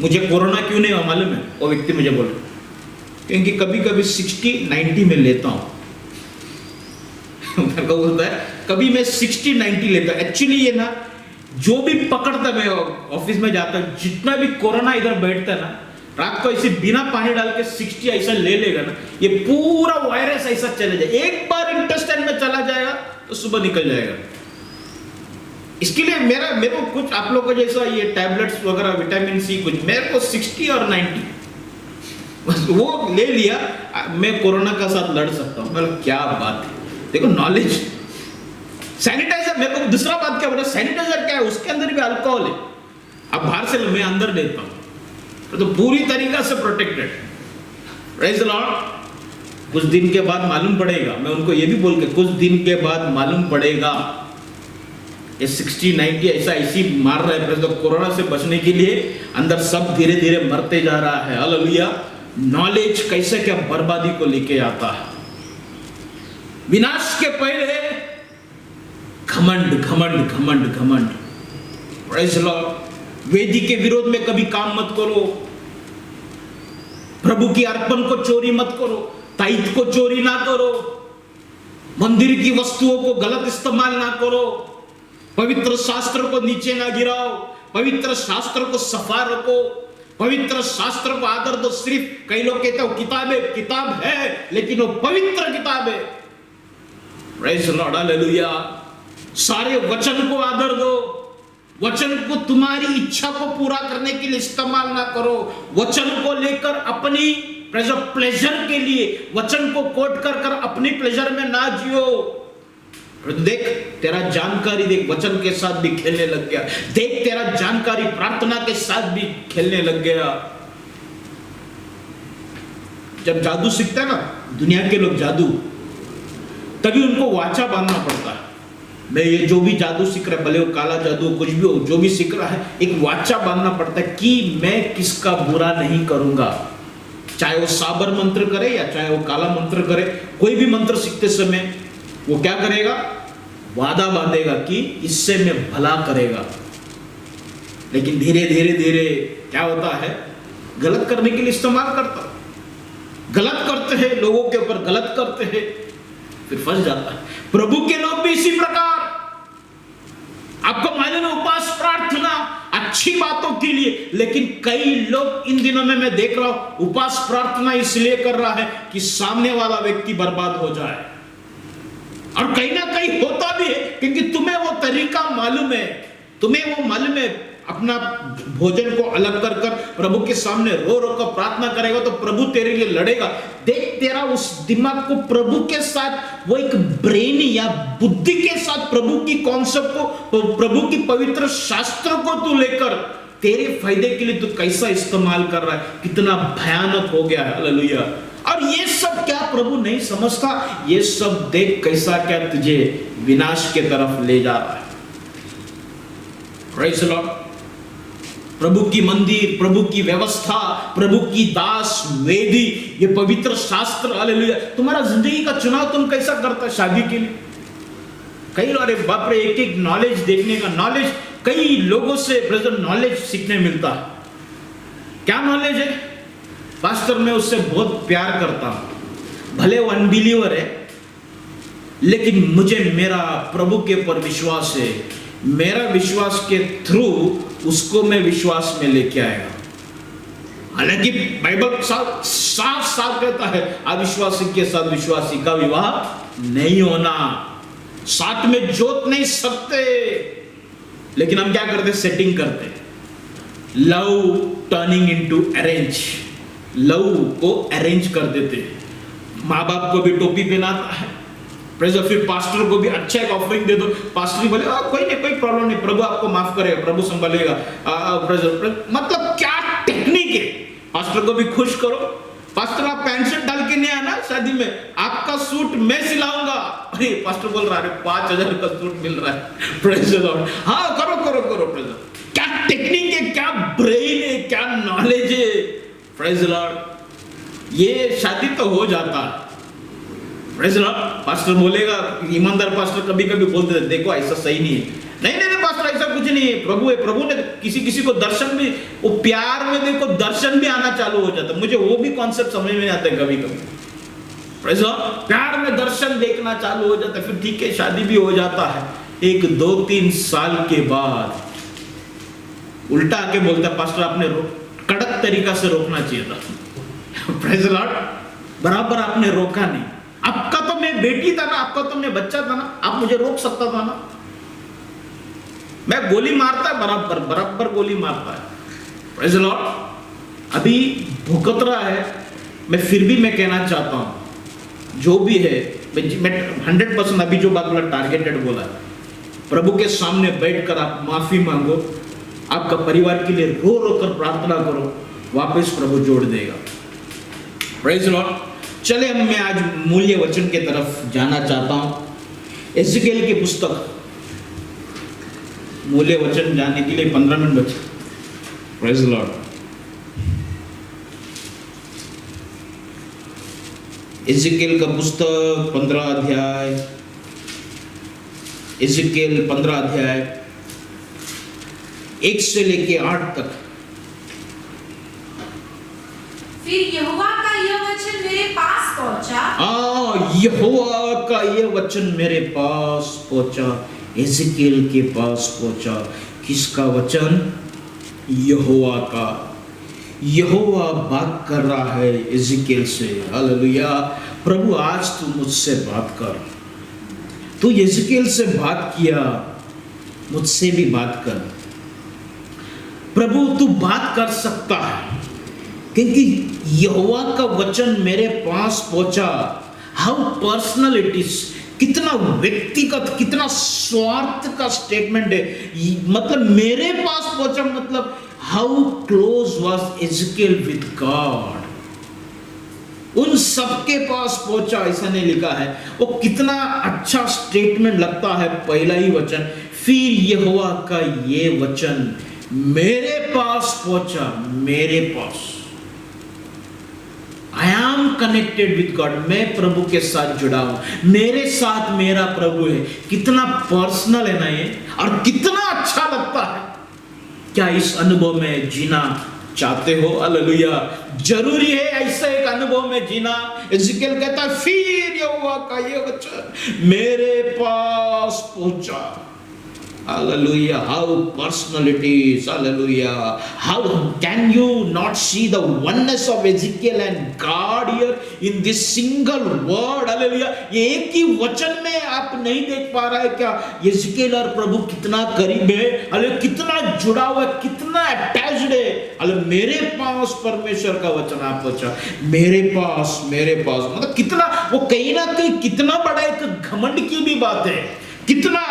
मुझे कोरोना क्यों नहीं हुआ मालूम है? वो व्यक्ति मुझे बोला, क्योंकि कभी कभी 60-90 में लेता हूं। मेरे को बोलता है कभी मैं 60-90 लेता हूं। एक्चुअली ये ना, जो भी पकड़ता, मैं ऑफिस में जाता हूं, जितना भी कोरोना इधर बैठता है ना, रात को ऐसे बिना पानी डाल के 60 ऐसा ले लेगा ना, ये पूरा वायरस ऐसा चले जाए। एक बार इंटेस्टाइन में चला जाएगा तो सुबह निकल जाएगा। इसके लिए मेरे को कुछ आप लोगों को जैसा ये टैबलेट्स वगैरह, विटामिन सी, कुछ मेरे को 60 और 90 बस वो ले लिया, मैं कोरोना का साथ लड़ सकता हूं। मतलब क्या बात है, देखो नॉलेज। सैनिटाइजर, मेरे को दूसरा बात क्या बोला, सैनिटाइजर क्या है, उसके अंदर भी अल्कोहल है। अब बाहर से मैं अंदर लेता हूं तो पूरी तरीका से प्रोटेक्टेड। Praise the Lord. कुछ दिन के बाद मालूम पड़ेगा, मैं उनको ये भी बोल के, कुछ दिन के बाद मालूम पड़ेगा ये 60-90 ऐसी मार रहा है। तो कोरोना से बचने के लिए अंदर सब धीरे धीरे मरते जा रहा है। हालेलुया। नॉलेज कैसे क्या बर्बादी को लेके आता है। विनाश के पहले घमंड, घमंड, घमंड, घमंड। Praise the Lord. वेदी के विरोध में कभी काम मत करो, प्रभु की अर्पण को चोरी मत करो, ताइद को चोरी ना करो, मंदिर की वस्तुओं को गलत इस्तेमाल ना करो, पवित्र शास्त्र को नीचे ना गिराओ, पवित्र शास्त्र को सफा रखो, पवित्र शास्त्र को आदर दो। सिर्फ कई लोग कहते हो किताब है लेकिन वो पवित्र किताब है। Praise the Lord, hallelujah. सारे वचन को आदर दो, वचन को तुम्हारी इच्छा को पूरा करने के लिए इस्तेमाल ना करो, वचन को लेकर अपनी प्लेजर के लिए वचन को कोट कर अपनी प्लेजर में ना जियो। देख तेरा जानकारी, देख वचन के साथ भी खेलने लग गया, देख तेरा जानकारी प्रार्थना के साथ भी खेलने लग गया। जब जादू सीखता है ना दुनिया के लोग जादू, तभी उनको वाचा बांधना पड़ता है। मैं ये जो भी जादू सीख रहा है, भले वो काला जादू कुछ भी हो, जो भी सीख रहा है, एक वाचा बांधना पड़ता है कि मैं किसका बुरा नहीं करूंगा। चाहे वो साबर मंत्र करे या चाहे वो काला मंत्र करे, कोई भी मंत्र सीखते समय वो क्या करेगा, वादा बांधेगा कि इससे मैं भला करेगा। लेकिन धीरे धीरे धीरे क्या होता है, गलत करने के लिए इस्तेमाल करता, गलत करते हैं, लोगों के ऊपर गलत करते हैं। फिर फंस जाता है। प्रभु के लोग भी इसी प्रकार, आपको मालूम है उपवास प्रार्थना अच्छी बातों के लिए, लेकिन कई लोग इन दिनों में मैं देख रहा हूं उपवास प्रार्थना इसलिए कर रहा है कि सामने वाला व्यक्ति बर्बाद हो जाए, और कहीं ना कहीं होता भी है क्योंकि तुम्हें वो तरीका मालूम है, तुम्हें वो मालूम है अपना भोजन को अलग कर कर प्रभु के सामने रो रो कर प्रार्थना करेगा तो प्रभु तेरे लिए लड़ेगा। देख तेरा उस दिमाग को प्रभु के साथ, वो एक ब्रेन या बुद्धि के साथ प्रभु की कॉन्सेप्ट को, प्रभु की पवित्र शास्त्र को तू लेकर तेरे फायदे के लिए तू कैसा इस्तेमाल कर रहा है, कितना भयानक हो गया है। हालेलुया। और ये सब क्या प्रभु नहीं समझता? ये सब देख कैसा क्या तुझे विनाश के तरफ ले जा रहा है। Praise the Lord. प्रभु की मंदिर, प्रभु की व्यवस्था, प्रभु की दास वेदी, ये पवित्र शास्त्र, हालेलुया। तुम्हारा जिंदगी का चुनाव तुम कैसा करता है शादी के लिए? कई अरे बाप रे, एक एक नॉलेज देखने का, नॉलेज कई लोगों से ब्रदर नॉलेज सीखने मिलता है। क्या नॉलेज है? पास्टर मैं उससे बहुत प्यार करता हूं, भले वो अनबिलीवर है, लेकिन मुझे मेरा प्रभु के ऊपर विश्वास है, मेरा विश्वास के थ्रू उसको मैं विश्वास में लेके आएगा। हालांकि बाइबल साफ साफ कहता है अविश्वासी के साथ विश्वासी का विवाह नहीं होना, साथ में जोत नहीं सकते। लेकिन हम क्या करते? सेटिंग करते, love turning into arrange, love को अरेंज कर देते। माँ बाप को भी टोपी पहनाता है, फिर पास्टर को भी अच्छा एक ऑफरिंग दे दो, पास्टर बोले कोई नहीं, कोई प्रॉब्लम नहीं, प्रभु आपको माफ करेगा, प्रभु संभालेगा। मतलब क्या टेक्निक है? पास्टर को भी खुश करो। पास्टर आप पैंट शर्ट डाल के नहीं आना शादी में, आपका सूट मैं सिलाऊंगा। अरे पास्टर बोल रहा है 5,000 का सूट मिल रहा है। Praise the Lord. हाँ करो करो करो। Praise the Lord. क्या टेक्निक है, क्या ब्रेन है, क्या नॉलेज है। Praise the Lord. ये शादी तो हो जाता है। Praise the Lord. पास्टर बोलेगा, ईमानदार पास्टर कभी कभी बोलते थे देखो ऐसा सही नहीं है, नहीं पास्टर ऐसा कुछ नहीं है, प्रभु है, प्रभु ने किसी को दर्शन भी, वो प्यार में देखो दर्शन भी आना चालू हो जाता है। मुझे वो भी कॉन्सेप्ट समझ में नहीं आता है कभी कभी। Praise the Lord. प्यार में दर्शन देखना चालू हो जाता है, फिर ठीक है शादी भी हो जाता है। 1, 2, 3 साल के बाद उल्टा आके बोलता है पास्टर आपने कड़क तरीका से रोकना चाहिए था। Praise the Lord. बराबर आपने रोका नहीं। आपका तो मैं बेटी था ना, आपका तो मैं बच्चा था ना, आप मुझे रोक सकता था ना। मैं गोली मारता है, बराबर गोली मारता है। Praise the Lord. अभी भुगत रहा है, मैं फिर भी मैं कहना चाहता हूं जो भी है, मैं 100% अभी जो बात बोला टारगेटेड बोला है, प्रभु के सामने बैठकर आप माफी मांगो, आपका परिवार के लिए रो रो कर प्रार्थना करो, वापस प्रभु जोड़ देगा। Praise the Lord. चले हम मैं आज मूल्य वचन के तरफ जाना चाहता हूं। एज़ेकिएल की पुस्तक, मूल्य वचन जाने के लिए 15 मिनट बचे। Praise the Lord. एज़ेकिएल का पुस्तक 15 अध्याय, एज़ेकिएल 15 अध्याय 1 से लेके 8 तक। फिर यहोवा का यह वचन मेरे पास पहुंचा। यहोवा का यह वचन मेरे पास पहुंचा, एज़ेकिएल के पास पहुंचा। किसका वचन? यहोवा का। यहोवा बात कर रहा है एज़ेकिएल से। हालेलुया। प्रभु आज तू मुझसे बात कर। तू एज़ेकिएल से बात किया, मुझसे भी बात कर। प्रभु तू बात कर सकता है क्योंकि यहोवा का वचन मेरे पास पहुंचा। हाउ पर्सनल इट इज, कितना व्यक्तिगत, कितना स्वार्थ का स्टेटमेंट है। मतलब मेरे पास पहुंचा, मतलब how close was Ezekiel with God. उन सबके पास पहुंचा, ऐसा नहीं लिखा है। वो कितना अच्छा स्टेटमेंट लगता है। पहला ही वचन, फिर यहोवा का ये वचन मेरे पास पहुंचा। मेरे पास, I am connected with God. मैं प्रभु के साथ जुड़ा हूं, मेरे साथ मेरा प्रभु है। कितना पर्सनल है ना ये, और कितना अच्छा लगता है। क्या इस अनुभव में जीना चाहते हो? हालेलुया। जरूरी है ऐसा एक अनुभव में जीना। एजिकियल कहता है फिर यहोवा का ये वचन मेरे पास पहुंचा। Hallelujah, how personal it is. Hallelujah. How can you not see the oneness of Ezekiel and God here in this single word? Hallelujah. ये एक ही वचन में आप नहीं देख पा रहा है क्या एजिकियल और प्रभु कितना करीब है, हालेलुया, कितना जुड़ा हुआ है, कितना अटैच्ड है। हालेलुया, मेरे पास परमेश्वर का वचन आप पहुंचा, मेरे पास मतलब कितना वो कहीं ना कहीं कितना बड़ा एक घमंड की भी बात है। कितना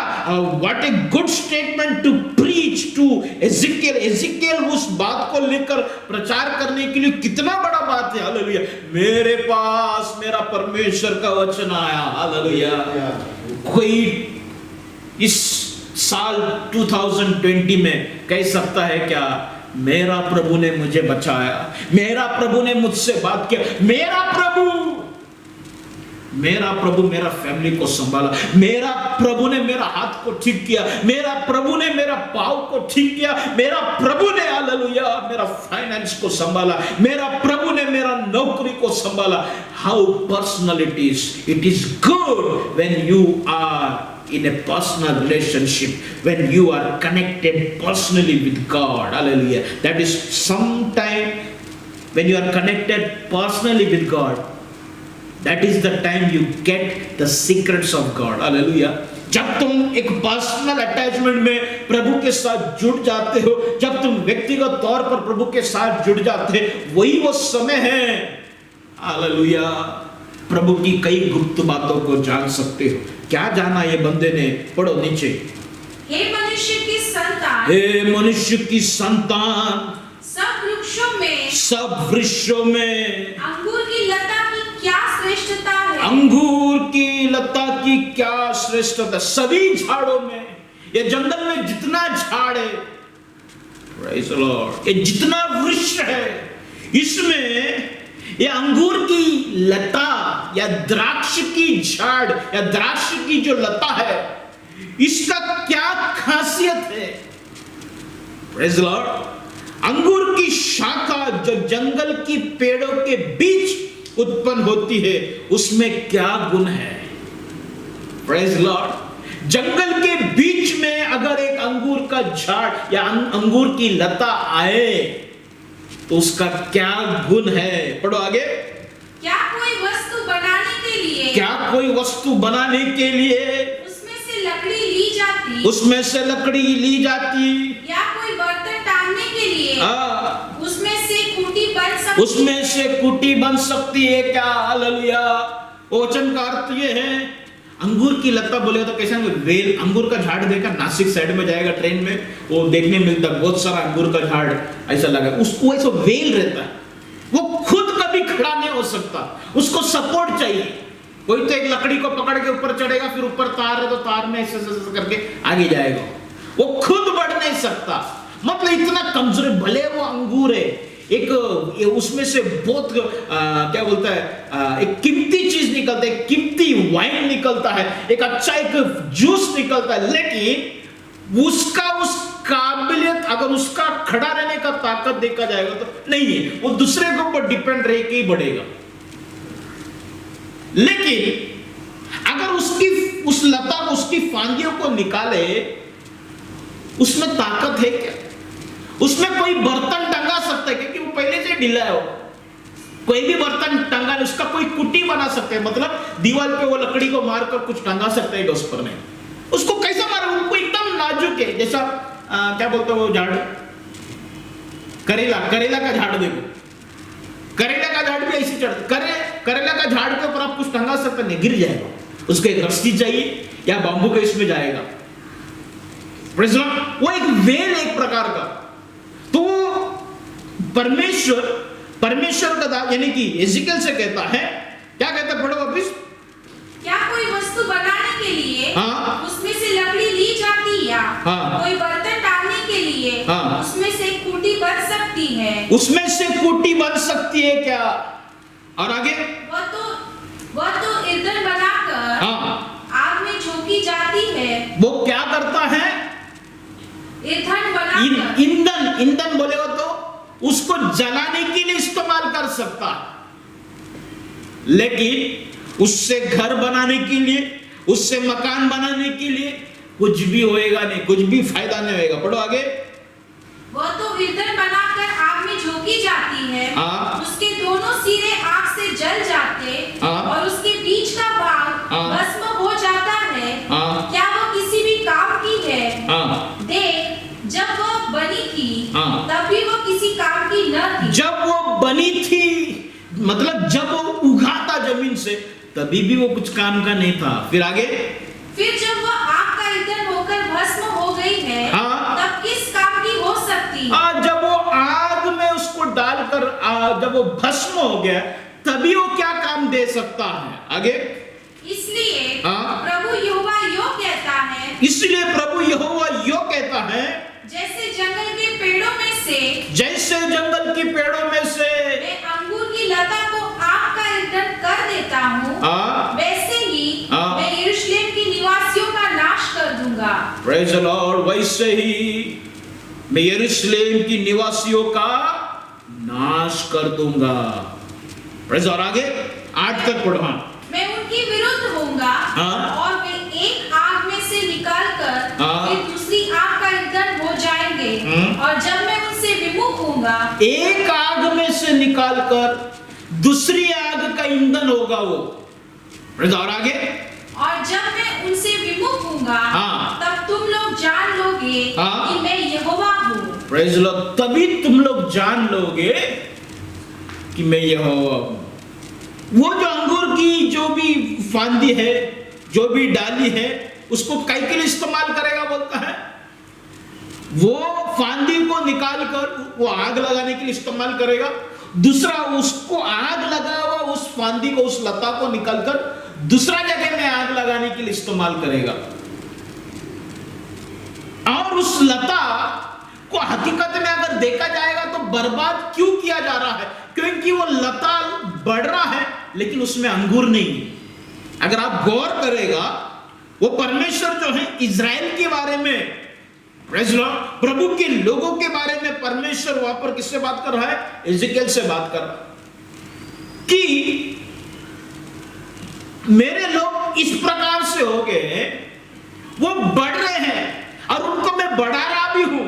what a good statement to preach to Ezekiel. Ezekiel उस बात को लेकर प्रचार करने के लिए कितना बड़ा बात है। हालेलुया, मेरे पास मेरा परमेश्वर का वचन आया। हालेलुया, कोई इस साल 2020 में कह सकता है क्या मेरा प्रभु ने मुझे बचाया, मेरा प्रभु ने मुझसे बात किया, मेरा प्रभु मेरा फैमिली को संभाला, मेरा प्रभु ने मेरा हाथ को ठीक किया, मेरा प्रभु ने मेरा पाँव को ठीक किया, मेरा प्रभु ने हालेलुया मेरा फाइनेंस को संभाला, मेरा प्रभु ने मेरा नौकरी को संभाला। How personal it is good when you are in a personal relationship, when you are connected personally with God. Hallelujah, that is sometime when you are connected personally with God, that is the time you get the secrets of God. Hallelujah, जब तुम एक personal attachment में प्रभु के साथ जुड़ जाते हो, जब तुम व्यक्तिगत तौर पर प्रभु के साथ जुड़ जाते हो, वही वो समय है हालेलुया प्रभु की कई गुप्त बातों को जान सकते हो। क्या जाना ये बंदे ने, पढ़ो नीचे। हे मनुष्य की संतान, हे मनुष्य की संतान, सब वृक्षों में अंगूर की लता की क्या श्रेष्ठता है। अंगूर की लता की क्या श्रेष्ठता। सभी झाड़ों में, ये जंगल में जितना झाड़ है, प्रेज़ द लॉर्ड, ये जितना वृक्ष है, इसमें ये अंगूर की लता या द्राक्ष की झाड़ या द्राक्ष की जो लता है, इसका क्या खासियत है। प्रेज़ द लॉर्ड, अंगूर की शाखा जो जंगल की पेड़ों के बीच उत्पन्न होती है, उसमें क्या गुण है। प्रेज़ द लॉर्ड, जंगल के बीच में अगर एक अंगूर का झाड़ या अंगूर की लता आए तो उसका क्या गुण है। पढ़ो आगे। क्या कोई वस्तु बनाने के लिए, क्या कोई वस्तु बनाने के लिए उसमें से लकड़ी ली जाती, उसमें से लकड़ी ली जाती, या कोई बर्तन टांगने के लिए उसमें से कुटी बन सकती, उसमें से कुटी बन सकती है क्या। हालेलुया, वचन का अर्थ ये है, अंगूर की लता बोले तो कैसे, वेल अंगूर का झाड़ देखा, नासिक साइड में जाएगा ट्रेन में, वो देखने मिलता बहुत सारा अंगूर का झाड़ ऐसा लगा, उसको ऐसा वेल रहता है, वो खुद कभी खड़ा नहीं हो सकता, उसको सपोर्ट चाहिए। कोई तो एक लकड़ी को पकड़ के ऊपर चढ़ेगा, फिर ऊपर तार है तो तार में ऐसे करके आगे जाएगा, वो खुद बढ़ नहीं सकता। मतलब इतना कमजोर, भले वो अंगूर है, एक उसमें से बहुत क्या बोलता है, एक कीमती चीज निकलता है, कीमती वाइन निकलता है, एक अच्छा एक जूस निकलता है, लेकिन उसका उस काबिलियत अगर उसका खड़ा रहने का ताकत देखा जाएगा तो नहीं है, वो दूसरे के ऊपर डिपेंड रह के ही बढ़ेगा। लेकिन अगर उसकी उस लता को, उसकी फांदियों को निकाले, उसमें ताकत है क्या। उसमें कोई बर्तन टंगा सकता है क्योंकि वो पहले से ढीला है, कोई भी बर्तन टंगा, उसका कोई कुटी बना सकते हैं, मतलब दीवार पे वो लकड़ी को मारकर कुछ टंगा सकते हैं, उस पर नहीं। उसको कैसा मारा, उनको एकदम नाजुक है, जैसा क्या बोलते हैं वो झाड़, करेला का झाड़ देखो, करेला का झाड़ भी ऐसे चढ़ता, करेला का झाड़ के ऊपर आप कुछ टंगा सकते नहीं, गिर जाएगा, उसको एक रस्सी चाहिए या बांबू के इसमें जाएगा। वो एक वेल एक प्रकार का। तो परमेश्वर का दास यानी कि एजिकियल से कहता है, क्या कहता है, पढ़ो वापिस। क्या कोई वस्तु बनाने के लिए उसमें से लकड़ी ली जाती, या कोई बर्तन टांगने के लिए उसमें से कुटी बन सकती है, उसमें से कुटी बन सकती है क्या। और आगे, वह तो ईंधन बनाकर आग में झोंकी जाती है। वो क्या करता है, ईंधन बोलेगा तो उसको जलाने के लिए इस्तेमाल कर लेकिन उससे घर बनाने के लिए, उससे मकान बनाने के लिए कुछ भी होएगा नहीं, कुछ भी फायदा नहीं होएगा। पढ़ो आगे। वह तो ईंधन बनाकर आग में झोंकी जाती है, उसके दोनों सिरे आग से जल जाते और उसके बीच का भाग भस्म हो जाता है। क्या वो किसी भी काम की है? देख, जब वो बनी थी तब भी वो किसी काम की न थी। जब वो बनी थी मतलब जब वो उगा था जमीन से, तभी भी वो कुछ काम का नहीं था। फिर आगे, फिर जब वो आग का ईंधन होकर भस्म हो गई है, तब किस काम की हो सकती है? जब वो आग में उसको डालकर जब वो भस्म हो गया, तभी वो क्या काम दे सकता है? आगे, इसलिए प्रभु यहोवा यो कहता है, इसलिए प्रभु यहोवा यो कहता है, जैसे जंगल के पेड़ों में से, जैसे जंगल के पेड़ों में से मैं अंगूर की लता को आग का ईंधन कर देता हूँ, वैसे ही मैं यरूशलेम के निवासियों का नाश कर दूंगा। Praise the Lord. वैसे ही मैं यरूशलेम की निवासियों का नाश कर दूंगा। प्रेज़। और आगे 8 तक पढ़ो। मैं उनके विरुद्ध होऊंगा और वे एक आग में से निकालकर फिर दूसरी आग का ईंधन हो जाएंगे, और जब मैं उनसे विमुख होऊंगा, एक आग में से निकालकर दूसरी आग का ईंधन होगा वो। और आगे, और जब मैं उनसे विमुख होऊंगा, तब तुम लोग जान लोगे कि मैं यहोवा हूँ। Praise Lord. तभी तुम लोग जान लोगे कि मैं यहोवा हूँ। वो जो अंगूर की जो भी फांदी है, जो भी डाली है, उसको काय के लिए इस्तेमाल करेगा बोलता है? वो फांदी को निकालकर वो आग लगाने के लिए इस्तेमाल करेगा। दूसरा, उसको आग लगा हुआ उस फांदी को, उस लता को निकालकर दूसरा जगह में आग लगाने के लिए इस्तेमाल करेगा। और उस लता को हकीकत में अगर देखा जाएगा तो बर्बाद क्यों किया जा रहा है? क्योंकि वो लता बढ़ रहा है लेकिन उसमें अंगूर नहीं है। अगर आप गौर करेगा, वो परमेश्वर जो है इज़राइल के बारे में, प्रभु के लोगों के बारे में परमेश्वर वहां पर किससे बात कर रहा है? एजेकिएल से बात कर रहा है कि मेरे लोग इस प्रकार से हो गए, वो बढ़ रहे हैं और उनको मैं बढ़ा रहा भी हूं,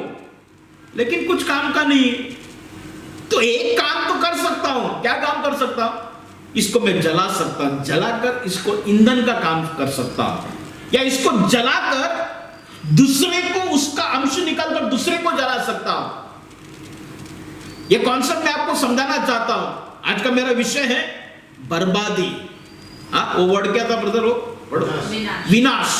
लेकिन कुछ काम का नहीं। तो एक काम तो कर सकता हूं। क्या काम कर सकता हूं? इसको मैं जला सकता हूं, जलाकर इसको ईंधन का काम कर सकता हूं, या इसको जलाकर दूसरे को उसका अंश निकालकर दूसरे को जला सकता हूं। यह कॉन्सेप्ट मैं आपको समझाना चाहता हूं। आज का मेरा विषय है बर्बादी। वो वर्ड क्या था ब्रदर? वो विनाश।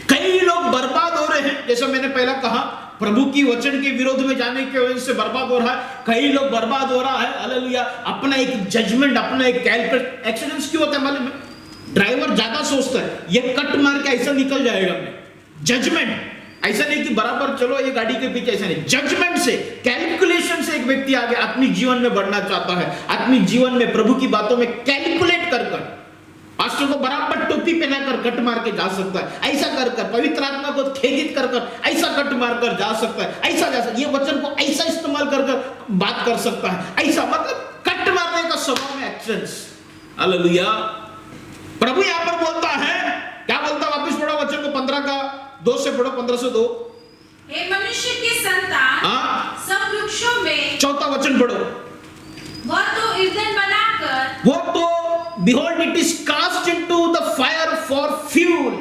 कई लोग बर्बाद हो रहे हैं, जैसा मैंने पहले कहा, प्रभु की वचन के विरोध में जाने की वजह से बर्बाद हो रहा है। कई लोग बर्बाद हो रहा है, हालेलुया, अपना एक जजमेंट, अपना एक कैलकुलेट। एक्सीडेंट्स क्यों होता है मालूम है? ड्राइवर ज्यादा सोचता है ये कट मार के ऐसा निकल जाएगा। मैं जजमेंट ऐसा नहीं कि बराबर चलो ये गाड़ी के पीछे, ऐसा नहीं। जजमेंट से, कैलकुलेशन से एक व्यक्ति आगे अपनी जीवन में बढ़ना चाहता है, अपनी जीवन में प्रभु की बातों में कैलकुलेट कर कर पास्टर को बराबर टोपी पहनाकर कट मार के जा सकता है, ऐसा कर कर पवित्र आत्मा को खेदित कर कर ऐसा कट मार कर जा सकता है, ऐसा जा सकता है, ये वचन को ऐसा इस्तेमाल कर कर बात कर सकता है, ऐसा मतलब कट मारने का स्वभाव में एक्शंस। हालेलुया। प्रभु यहां पर बोलता है, क्या बोलता? वापस पढ़ो वचन को 15 का 2 से पढ़ो, 15 से 2। हे मनुष्य के संतान, सब वृक्षों में, 4 वचन पढ़ो, वह तो ईंधन बनाकर, वो तो behold it is cast into the fire for fuel,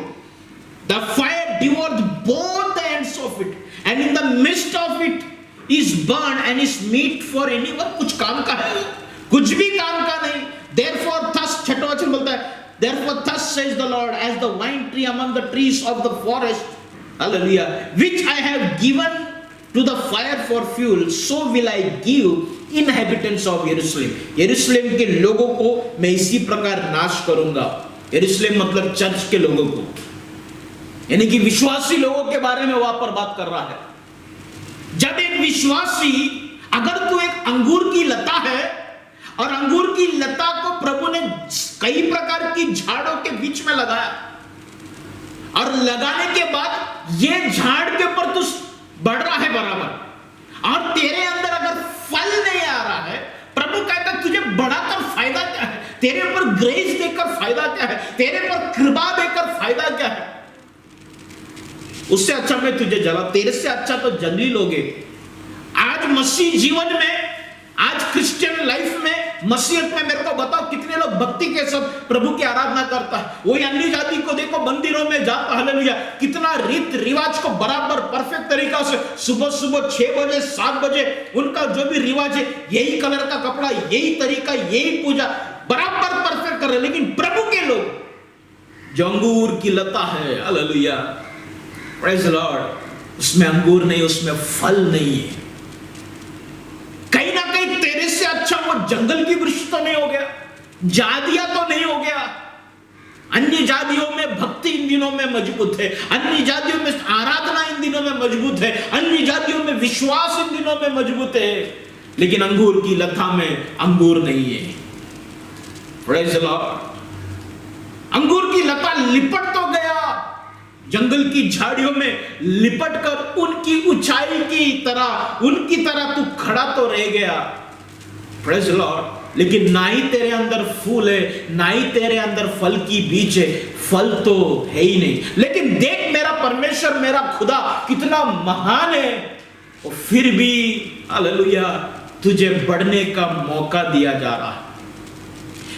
the fire devours both the ends of it, and in the midst of it is burned and is meat for anyone। कुछ काम का है? कुछ भी काम का नहीं। Therefore thus, 6वां वचन बोलता है, therefore thus says the Lord, as the vine tree among the trees of the forest, hallelujah, which I have given to the fire for fuel, so will I give inhabitants of Jerusalem। यरूशलेम के लोगों को मैं इसी प्रकार नाश करूंगा। यरूशलेम मतलब चर्च के लोगों को, यानी कि विश्वासी लोगों के बारे में वहां पर बात कर रहा है। जब एक विश्वासी, अगर तू एक अंगूर की लता है और अंगूर की लता को प्रभु ने कई प्रकार की झाड़ों के बीच में लगाया, और लगाने के बाद ये झाड़ के ऊपर तू बढ़ रहा है बराबर, और तेरे अंदर अगर फल नहीं आ रहा है, प्रभु कहता तुझे बढ़ाकर फायदा क्या है? तेरे ऊपर ग्रेस देकर फायदा क्या है, तेरे पर कृपा देकर फायदा क्या है। उससे अच्छा मैं तुझे जला, तेरे से अच्छा तो जंगली लोग हैं। आज मसीह जीवन में, आज क्रिश्चियन लाइफ में, मसीहत में मेरे को बताओ कितने लोग भक्ति के साथ प्रभु की आराधना करता है। वही अन्य जाति को देखो मंदिरों में जाता, हालेलुया, कितना रीत रिवाज को बराबर परफेक्ट तरीका से सुबह सुबह 6 बजे 7 बजे उनका जो भी रिवाज है, यही कलर का कपड़ा, यही तरीका, यही पूजा बराबर परफेक्ट कर रहे। लेकिन प्रभु के लोग जो अंगूर की लता है, हालेलुया, प्रेज द लॉर्ड, उसमें अंगूर नहीं, उसमें फल नहीं है। कहीं ना कहीं तेरे से अच्छा वो जंगल की वृक्ष तो नहीं हो गया, जादिया तो नहीं हो गया। अन्य जातियों में भक्ति इन दिनों में मजबूत है, अन्य जातियों में आराधना इन दिनों में मजबूत है, अन्य जातियों में विश्वास इन दिनों में मजबूत है, लेकिन अंगूर की लता में अंगूर नहीं है। Praise the Lord. अंगूर की लता लिपट तो गया, जंगल की झाड़ियों में लिपट कर उनकी ऊंचाई की तरह, उनकी तरह तू खड़ा तो रह गया, प्रेज द लॉर्ड, लेकिन ना ही तेरे अंदर फूल है, ना ही तेरे अंदर फल की बीज है, फल तो है ही नहीं। लेकिन देख मेरा परमेश्वर, मेरा खुदा कितना महान है, और फिर भी हालेलुया तुझे बढ़ने का मौका दिया जा रहा है।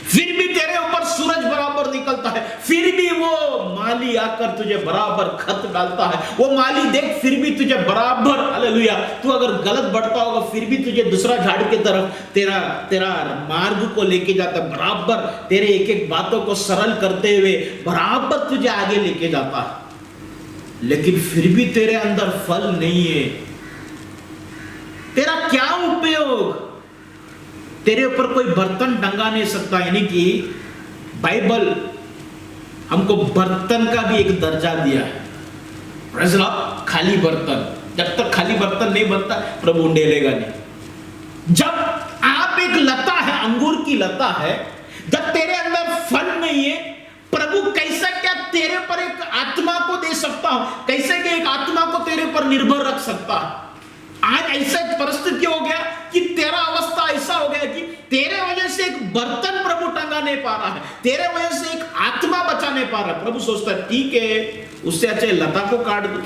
फिर भी तेरे ऊपर सूरज बराबर निकलता है, फिर भी वो माली आकर तुझे बराबर खत डालता है। वो माली देख फिर भी तुझे बराबर, हालेलुया, तू अगर गलत बढ़ता होगा फिर भी तुझे दूसरा झाड़ की तरफ तेरा मार्ग को लेके जाता है, बराबर तेरे एक एक बातों को सरल करते हुए बराबर तुझे आगे लेके जाता है। लेकिन फिर भी तेरे अंदर फल नहीं है, तेरा क्या उपयोग? तेरे ऊपर कोई बर्तन टंगा नहीं सकता, यानी कि बाइबल हमको बर्तन का भी एक दर्जा दिया है। Praise Lord. खाली बर्तन, जब तक खाली बर्तन नहीं बनता प्रभु उंडेलेगा नहीं। जब आप एक लता है, अंगूर की लता है, जब तेरे अंदर फल नहीं है, प्रभु कैसा क्या तेरे पर एक आत्मा को दे सकता हूं, कैसे क्या एक आत्मा को तेरे पर निर्भर रख सकता है। आज ऐसा परिस्थिति हो गया कि तेरा अवस्था ऐसा हो गया कि तेरे वजह से एक बर्तन प्रभु टंगा नहीं पा रहा है, तेरे वजह से एक आत्मा बचा नहीं पा रहा है। प्रभु सोचता है ठीक है, उससे अच्छे लता को काट दो।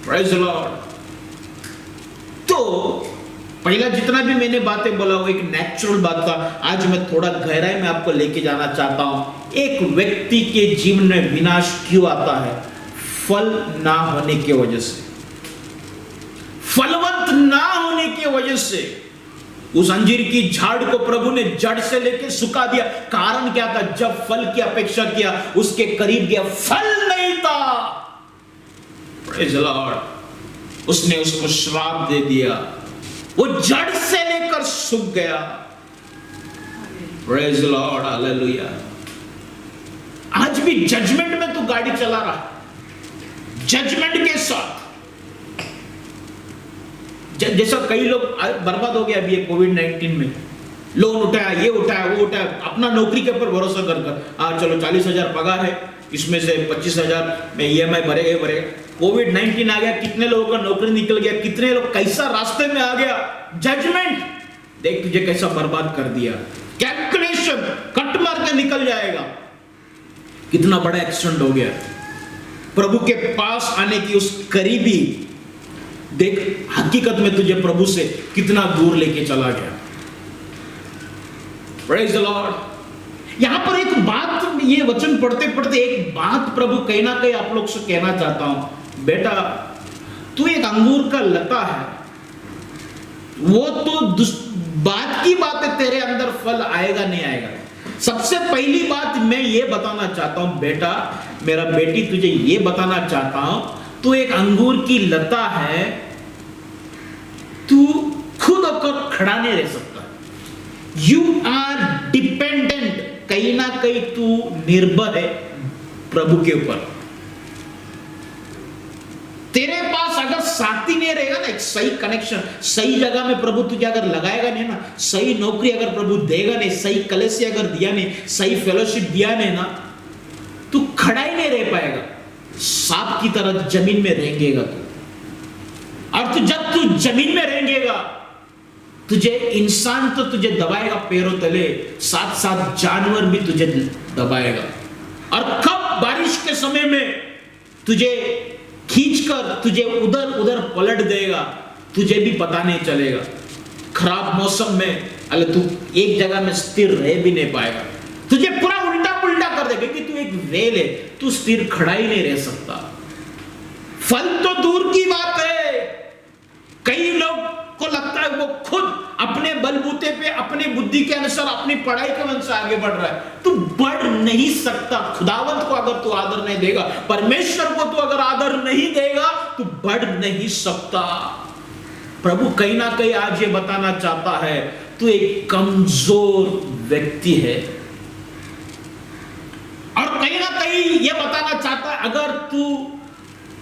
Praise the Lord. तो पहला जितना भी मैंने बातें बोला वो एक नेचुरल बात था। आज मैं थोड़ा गहराई में आपको लेके जाना चाहता हूं। एक व्यक्ति के जीवन में विनाश क्यों आता है? फल ना होने की वजह से, फलवंत ना होने की वजह से। उस अंजीर की झाड़ को प्रभु ने जड़ से लेकर सुखा दिया। कारण क्या था? जब फल की अपेक्षा किया, उसके करीब गया, फल नहीं था। Praise the Lord. उसने उसको श्राप दे दिया, वो जड़ से लेकर सूख गया। Praise the Lord, hallelujah. आज भी जजमेंट में तू गाड़ी चला रहा, जजमेंट के साथ। जैसा कई लोग बर्बाद हो गया अभी कोविड-19 में, लोन उठाया, ये उठाया, वो उठाया, अपना नौकरी के ऊपर भरोसा कर चलो 40,000 पगार है, इसमें से 25,000 में EMI भरेगा। कोविड-19 आ गया, कितने लोगों का नौकरी निकल गया, कितने लोग कैसा रास्ते में आ गया। जजमेंट देख तुझे कैसा बर्बाद कर दिया। कैलकुलेशन कट मार के निकल जाएगा। कितना बड़ा एक्सीडेंट हो गया। प्रभु के पास आने की उस करीबी देख, हकीकत में तुझे प्रभु से कितना दूर लेके चला गया। Praise the Lord. यहां पर एक बात, ये वचन पढ़ते पढ़ते एक बात प्रभु कहीं ना कहीं आप लोग से कहना चाहता हूं। बेटा, तू एक अंगूर का लता है, वो तो बात की बात है, तेरे अंदर फल आएगा नहीं आएगा। सबसे पहली बात मैं ये बताना चाहता हूं बेटा, मेरा बेटी, तुझे ये बताना चाहता हूं, तू एक अंगूर की लता है, तू खुद होकर खड़ा नहीं रह सकता। यू आर डिपेंडेंट, कहीं ना कहीं तू निर्भर है प्रभु के ऊपर। तेरे पास अगर साथी नहीं रहेगा ना, एक सही कनेक्शन, सही जगह में प्रभु तुझे अगर लगाएगा नहीं ना, सही नौकरी अगर प्रभु देगा नहीं, सही कलेसी अगर दिया नहीं, सही फेलोशिप दिया नहीं ना, तू खड़ा ही नहीं रह पाएगा। सांप की तरह जमीन में रेंगेगा तू। और तू जब तू जमीन में रेंगेगा तुझे इंसान तो तुझे दबाएगा पैरों तले, साथ साथ जानवर भी तुझे दबाएगा। और कब बारिश के समय में तुझे खींचकर तुझे उधर उधर पलट देगा तुझे भी पता नहीं चलेगा। खराब मौसम में अरे तू एक जगह में स्थिर रह भी नहीं पाएगा, तुझे पूरा उल्टा पुल्टा कर देगा कि तू एक रेल है, तू स्थिर खड़ा ही नहीं रह सकता। फल तो दूर की बात है, कई लोग को लगता है वो खुद अपने बलबूते पे अपनी बुद्धि के अनुसार अपनी पढ़ाई के अनुसार आगे बढ़ रहा है। तू बढ़ नहीं सकता। खुदावंत को अगर तू आदर नहीं देगा, परमेश्वर को तू अगर आदर नहीं देगा, तू बढ़ नहीं सकता। प्रभु कहीं ना कहीं आज ये बताना चाहता है तू एक कमजोर व्यक्ति है, और कहीं ना कहीं ये बताना चाहता है अगर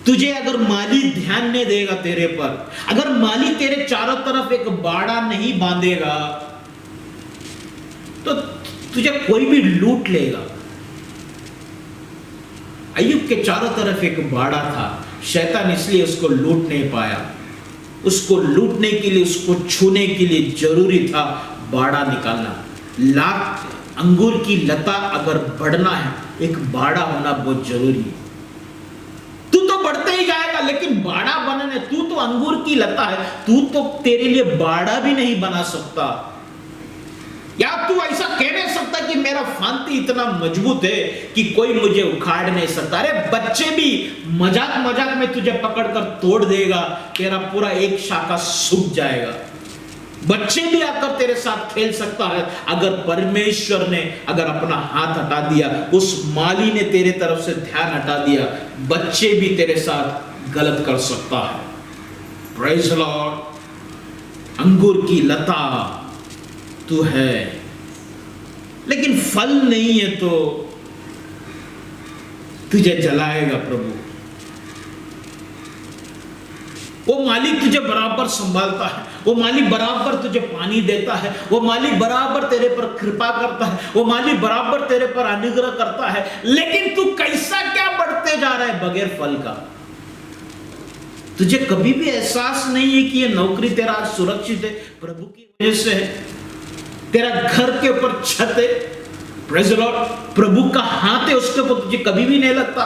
तुझे अगर माली ध्यान नहीं देगा तेरे पर, अगर माली तेरे चारों तरफ एक बाड़ा नहीं बांधेगा तो तुझे कोई भी लूट लेगा। अय्यूब के चारों तरफ एक बाड़ा था, शैतान इसलिए उसको लूट नहीं पाया। उसको लूटने के लिए, उसको छूने के लिए जरूरी था बाड़ा निकालना। लाख अंगूर की लता अगर बढ़ना है, एक बाड़ा होना बहुत जरूरी है। तू तो बढ़ते ही जाएगा, लेकिन बाड़ा बनने, तू तो अंगूर की लता है, तू तो तेरे लिए बाड़ा भी नहीं बना सकता। या तू ऐसा कह नहीं सकता कि मेरा फांती इतना मजबूत है कि कोई मुझे उखाड़ नहीं सकता। अरे बच्चे भी मजाक मजाक में तुझे पकड़कर तोड़ देगा, तेरा पूरा एक शाखा सूख जाएगा। बच्चे भी आकर तेरे साथ खेल सकता है। अगर परमेश्वर ने अगर अपना हाथ हटा दिया, उस माली ने तेरे तरफ से ध्यान हटा दिया, बच्चे भी तेरे साथ गलत कर सकता है। Praise the Lord. अंगूर की लता तू है, लेकिन फल नहीं है तो तुझे जलाएगा प्रभु। वो मालिक तुझे बराबर संभालता है, वो मालिक बराबर तुझे पानी देता है, वो मालिक बराबर तेरे पर कृपा करता है, वो मालिक बराबर तेरे पर अनुग्रह करता है। लेकिन तू कैसा क्या बढ़ते जा रहा है बगैर फल का? तुझे कभी भी एहसास नहीं है कि ये नौकरी तेरा सुरक्षित है, प्रभु की वजह से है। तेरा घर के ऊपर छत है, प्रेज़ द लॉर्ड, प्रभु का हाथ है उसके ऊपर, तुझे कभी भी नहीं लगता।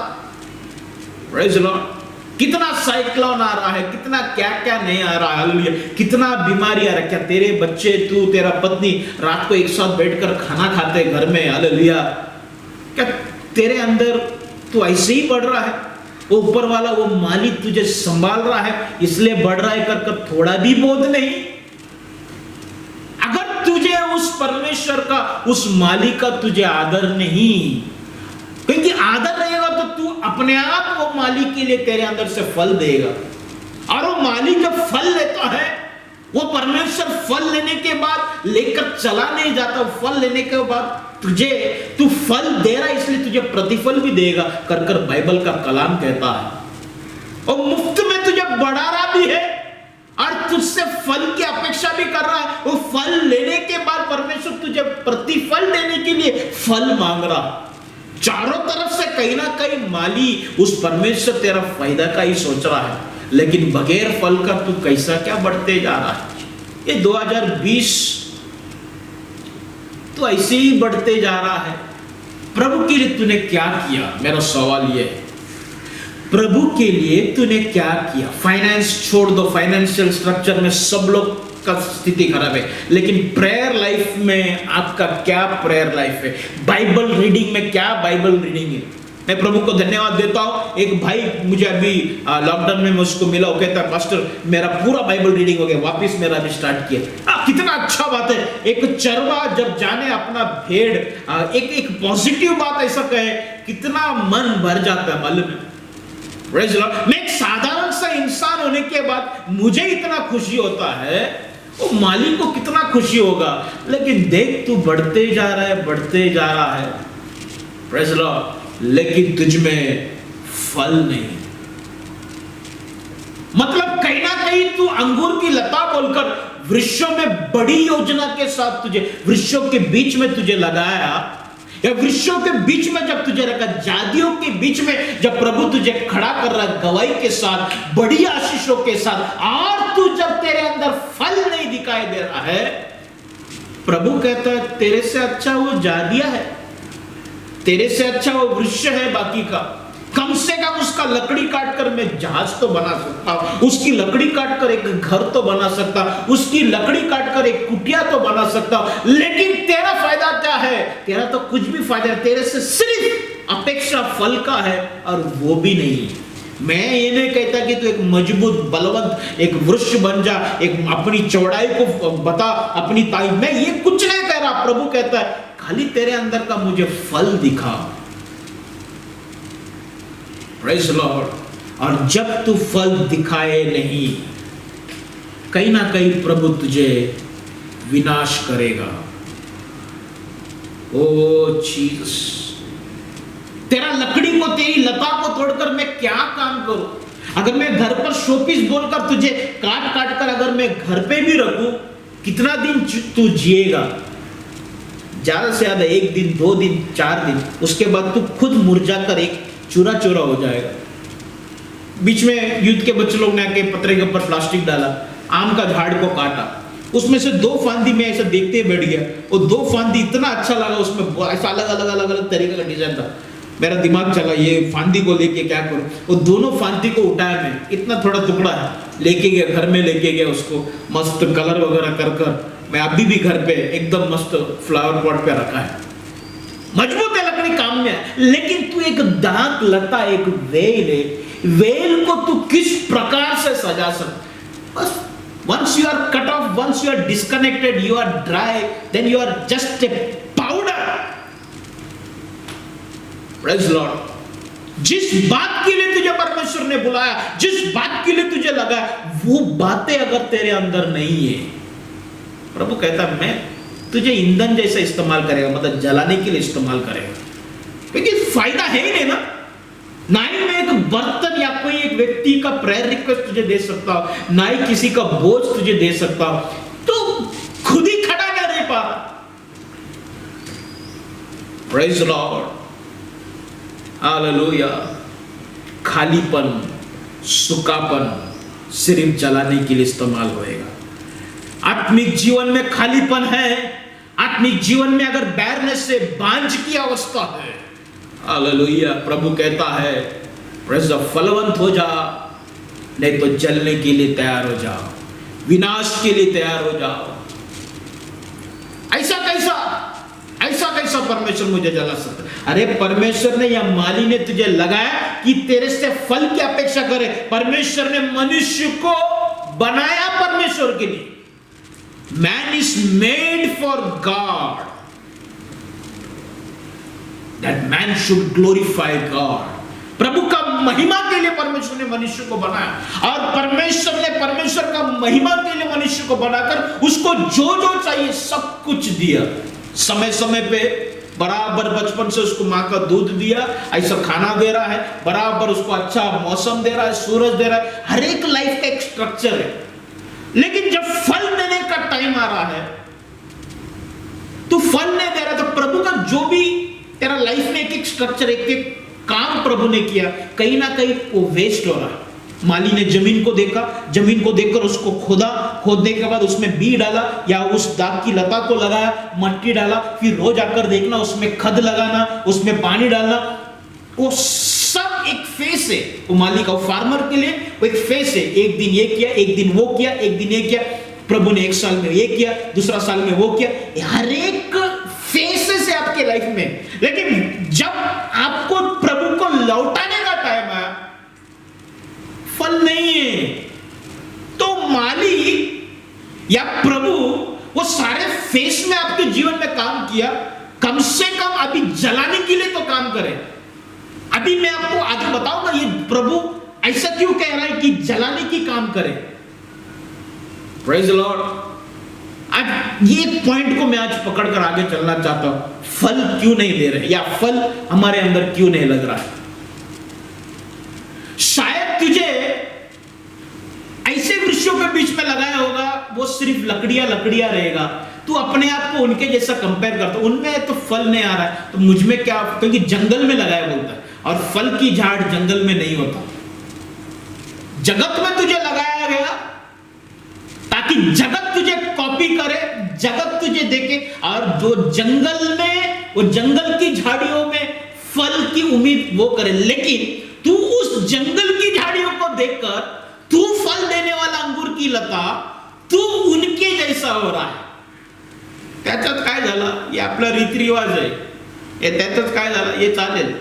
Praise the Lord. कितना साइक्लोन आ रहा है, कितना क्या क्या नहीं आ रहा है, हालेलुया। कितना बीमारी आ रहा है, क्या तेरे बच्चे, तू, तेरा पत्नी रात को एक साथ बैठकर खाना खाते घर में, हालेलुया। क्या तेरे अंदर तू ऐसे ही बढ़ रहा है? वो ऊपर वाला, वो मालिक तुझे संभाल रहा है, इसलिए बढ़ रहा है कर थोड़ा भी बोझ नहीं। अगर तुझे उस परमेश्वर का, उस मालिक का तुझे आदर नहीं, क्योंकि आदर रहेगा तो तू अपने आप वो मालिक के लिए तेरे अंदर से फल देगा। और वो मालिक जब फल लेता है, वो परमेश्वर फल लेने के बाद लेकर चला नहीं जाता, फल लेने के बाद तू फल दे रहा है इसलिए तुझे प्रतिफल भी देगा कर बाइबल का कलाम कहता है। और मुफ्त में तुझे बढ़ा रहा भी है और तुझसे फल की अपेक्षा भी कर रहा है। वो फल लेने के बाद परमेश्वर तुझे प्रतिफल देने के लिए फल मांग रहा। चारों तरफ से कहीं ना कहीं माली, उस परमेश्वर तेरा फायदा का ही सोच रहा है, लेकिन बगैर फल का तू कैसा क्या बढ़ते जा रहा है? ये 2020 तो ऐसे ही बढ़ते जा रहा है। प्रभु के लिए तूने क्या किया? मेरा सवाल ये है, प्रभु के लिए तूने क्या किया? फाइनेंस छोड़ दो, फाइनेंशियल स्ट्रक्चर में सब लोग का स्थिति खराब है, लेकिन प्रेयर लाइफ में आपका क्या प्रेयर लाइफ है? बाइबल रीडिंग में क्या बाइबल रीडिंग है? मैं प्रभु को धन्यवाद देता हूँ। एक भाई मुझे अभी लॉकडाउन में मुझको मिला, वो कहता है पास्टर मेरा पूरा बाइबल रीडिंग हो गया, वापस मेरा भी स्टार्ट किया। कितना अच्छा बात है। एक चरवा जब जाने अपना भेड़, एक पॉजिटिव बात ऐसा कहे, कितना मन भर जाता है, मालूम है? Praise the Lord. मैं एक साधारण सा इंसान होने के बाद मुझे इतना खुशी होता है, वो मालिक को कितना खुशी होगा। लेकिन देख तू बढ़ते जा रहा है, बढ़ते जा रहा है, प्रेज़ द लॉर्ड, लेकिन तुझ में फल नहीं। मतलब कहीं ना कहीं तू अंगूर की लता बोलकर वृक्षों में बड़ी योजना के साथ तुझे वृक्षों के बीच में तुझे लगाया, या वृक्षों के बीच में जब तुझे रखा, जातियों के बीच में जब प्रभु तुझे खड़ा कर रहा गवाही के साथ, बड़ी आशीषों के साथ, और तू जब तेरे अंदर फल नहीं दिखाई दे रहा है, प्रभु कहता है तेरे से अच्छा वो जादिया है, तेरे से अच्छा वो वृक्ष है बाकी का। कम से कम उसका लकड़ी काटकर मैं जहाज तो बना सकता हूं, उसकी लकड़ी काटकर एक घर तो बना सकता, उसकी लकड़ी काटकर एक कुटिया तो बना सकता, लेकिन तेरा फायदा क्या है? तेरा तो कुछ भी फायदा है, तेरे से सिर्फ अपेक्षा फल का है, और वो भी नहीं। मैं ये नहीं कहता कि तू एक मजबूत बलवंत एक वृक्ष बन जा, एक अपनी चौड़ाई को बता, अपनी ताई, मैं ये कुछ नहीं कह रहा। प्रभु कहता है खाली तेरे अंदर का मुझे फल दिखा। Praise Lord. और जब तू फल दिखाए नहीं, कहीं ना कहीं प्रभु तुझे विनाश करेगा। ओ जीसस, तेरा लकड़ी को, तेरी लता को तोड़कर मैं क्या काम करूं? अगर मैं घर पर शोपीस बोलकर तुझे काट काट कर अगर मैं घर पे भी रखूं, कितना दिन तू जिएगा? ज्यादा से ज्यादा 1 दिन, 2 दिन, 4 दिन, उसके बाद तू खुद मुरझाकर एक चूरा चूरा हो जाएगा। बीच में युद्ध के बच्चे लोग ने आके पतरे के ऊपर प्लास्टिक डाला, आम का झाड़ को काटा, उसमें से 2 फांदी में ऐसा देखते ही बैठ गया। वो 2 फांदी इतना अच्छा लगा, उसमें ऐसा अलग अलग अलग अलग तरीके का डिजाइन था। मेरा दिमाग चला ये फांदी को लेके क्या करूं। वो दोनों फांदी को उठाया, मैं इतना थोड़ा टुकड़ा है लेके गया, घर में लेके गया, उसको मस्त कलर वगैरह कर कर मैं अभी भी घर पे एकदम मस्त फ्लावर पॉट पे रखा है। मजबूत है लकड़ी, काम में है। लेकिन तू एक दाग लता, एक वेल है, वेल को तू किस प्रकार से सजा सकता? बस once you are cut off, once you are disconnected, you are dry, then you are just a powder. Praise Lord. जिस बात के लिए तुझे परमेश्वर ने बुलाया, जिस बात के लिए तुझे लगा, वो बातें अगर तेरे अंदर नहीं है, प्रभु कहता मैं तुझे ईंधन जैसा इस्तेमाल करेगा, मतलब जलाने के लिए इस्तेमाल करेगा, क्योंकि फायदा है ही नहीं ना ही मैं एक बर्तन या कोई एक व्यक्ति का प्रेयर रिक्वेस्ट तुझे दे सकता हूं, ना ही किसी का बोझ तुझे दे सकता हूं, तो खुद ही खड़ा नहीं रह पा। Praise Lord, hallelujah. खालीपन, सूखापन सिर्फ जलाने के लिए इस्तेमाल होएगा। आत्मिक जीवन में खालीपन है, आत्मिक जीवन में अगर बैरनेस से बांझ की अवस्था है, हालेलुया, प्रभु कहता है प्रेज़ द फलवंत हो जा, नहीं तो जलने के लिए तैयार हो जाओ, विनाश के लिए तैयार हो जाओ। ऐसा कैसा परमेश्वर मुझे जला सकता? अरे परमेश्वर ने या माली ने तुझे लगाया कि तेरे से फल की अपेक्षा करे। परमेश्वर ने मनुष्य को बनाया परमेश्वर के लिए। Man is made for God, that man should glorify God. प्रभु का महिमा के लिए परमेश्वर ने मनुष्य को बनाया, और परमेश्वर का महिमा के लिए मनुष्य को बनाकर उसको जो जो चाहिए सब कुछ दिया। समय समय पे बराबर बचपन से उसको माँ का दूध दिया, ऐसा खाना दे रहा है, बराबर उसको अच्छा मौसम दे रहा है, सूरज दे रहा है, हर एक लाइफ का एक स्ट्रक्चर है। लेकिन जब फल देने का टाइम आ रहा है, तू फल नहीं दे रहा, तो प्रभु का जो भी तेरा लाइफ में एक एक स्ट्रक्चर, एक एक काम प्रभु ने किया, कहीं ना कहीं वो वेस्ट हो रहा है। माली ने जमीन को देखा, जमीन को देखकर उसको खोदा, खोदने के बाद उसमें बी डाला या उस दाग की लता को लगाया, मट्टी डाला, फिर रोज आकर देखना, उसमें खद लगाना, उसमें पानी डालना, वो सब एक फेस है। वो माली का, वो फार्मर के लिए वो एक फेस है। एक दिन ये किया, एक दिन वो किया, एक दिन ये किया। प्रभु ने 1 साल में ये किया, दूसरा साल में वो किया। हर एक फेसेस है आपके लाइफ में। लेकिन जब आपको प्रभु को लौटाने का टाइम आया, फल नहीं है, तो माली या प्रभु वो सारे फेस में आपके जीवन में काम किया, कम से कम अभी जलाने के लिए तो काम करे। अभी मैं आपको आगे बताऊंगा ये प्रभु ऐसा क्यों कह रहा है कि जलाने की काम करे। Praise Lord. आज ये पॉइंट को मैं आज पकड़कर आगे चलना चाहता हूं। फल क्यों नहीं दे रहे, या फल हमारे अंदर क्यों नहीं लग रहा है? शायद तुझे ऐसे वृक्षों के बीच में लगाया होगा, वो सिर्फ लकड़ियां रहेगा, तू अपने आप को उनके जैसा कंपेयर करता, उनमें तो फल नहीं आ रहा है, तो मुझ में क्या, क्योंकि जंगल में लगाया बोलता है, और फल की झाड़ जंगल में नहीं होता। जगत में तुझे लगाया गया ताकि जगत तुझे कॉपी करे, जगत तुझे देखे, और जो जंगल में, वो जंगल की झाड़ियों में फल की उम्मीद वो करे, लेकिन तू उस जंगल की झाड़ियों को देखकर तू फल देने वाला अंगूर की लता, तू उनके जैसा हो रहा है. त्याच्यात काय झालं, हे आपला रीतिरिवाज आहे, हे त्यातच काय झालं, हे चालेल,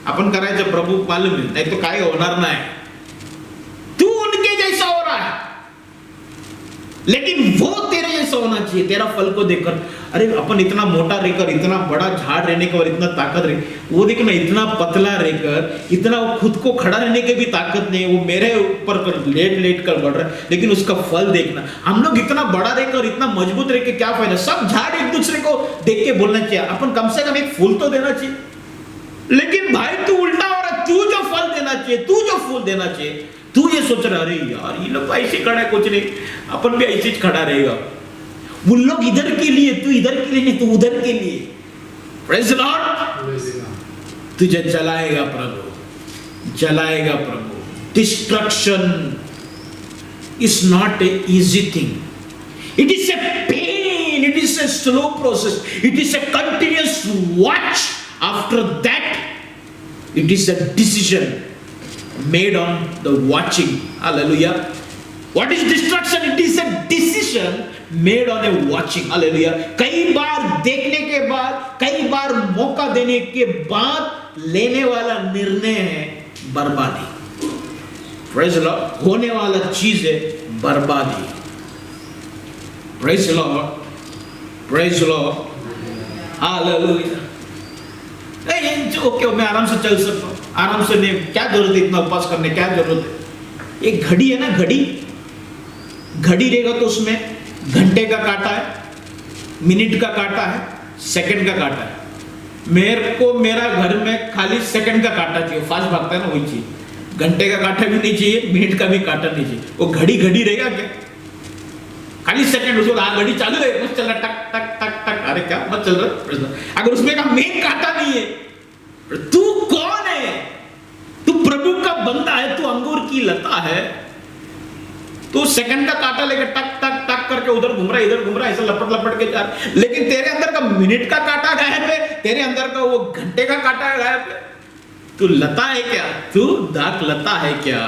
आपण करायचं, प्रभू मालूम आहे, नाही तो काय होणार नाही. तू उनके जैसा हो रहा है, लेकिन वो तेरे जैसा होना चाहिए. तेरा फल को देखकर, अरे अपन इतना मोटा रहकर, इतना बड़ा झाड़ रहने का और इतना ताकत रहे, वो देखना इतना पतला रहकर, इतना वो खुद को खड़ा रहने की भी ताकत नहीं, वो मेरे ऊपर लेट कर बढ़ रहा है, लेकिन उसका फल देखना. हम लोग इतना बड़ा रहकर, इतना मजबूत रह के क्या फायदा. सब झाड़ एक दूसरे को देख के बोलना चाहिए, अपन कम से कम एक फूल तो देना चाहिए. लेकिन भाई तू उल्टा हो रहा, तू जो फल देना चाहिए, तू जो फूल देना चाहिए, तू ये सोच रहा, अरे यार ये लोग ऐसे खड़ा है, कुछ नहीं, अपन भी ऐसे ही खड़ा रहेगा. उन लोग इधर के लिए, तू इधर के लिए नहीं, तू उधर के लिए. Praise the Lord. तुझे जलाएगा प्रभु, जलाएगा प्रभु. Destruction is not a easy thing. It is a pain, it is a slow process, it is a continuous watch. After that it is a decision made on the watching. Hallelujah. What is destruction? It is a decision made on a watching. Hallelujah. कई बार देखने के बाद, कई बार मौका देने के बाद लेने वाला निर्णय है बर्बादी. Praise the Lord. होने वाला चीज है बर्बादी. Praise the Lord. Praise the Lord. Hallelujah. Okay, मैं आराम से चल सकता हूँ, आराम से, नहीं, क्या जरूरत है इतना उपवास करने, क्या जरूरत है. एक घड़ी है ना, घड़ी रहेगा तो उसमें घंटे का काटा है, मिनट का काटा है, सेकंड का काटा है. मेरे को मेरा घर में खाली सेकंड का काटा चाहिए, फास्ट भागता है ना वही चाहिए. घंटे का काटा भी नहीं चाहिए, मिनट का भी काटा नहीं चाहिए. वो घड़ी रहेगा क्या, खाली सेकंड, उसको घड़ी चालू है, बस चल रहा, टक टक टक टक. अरे क्या मत चल रहा. अगर उसमें का मेन काटा नहीं है, तू कौन है? तू प्रभु का बंदा है, तू अंगूर की लता है. तू सेकंड का काटा लेकर टक टक टक करके उधर घूम रहा, इधर घूम रहा, ऐसा लपट के जा रहा, लेकिन तेरे अंदर का मिनट का काटा गायब है, तेरे अंदर का वो घंटे का काटा गायब है. तू लता है क्या? तू दाक लता है क्या?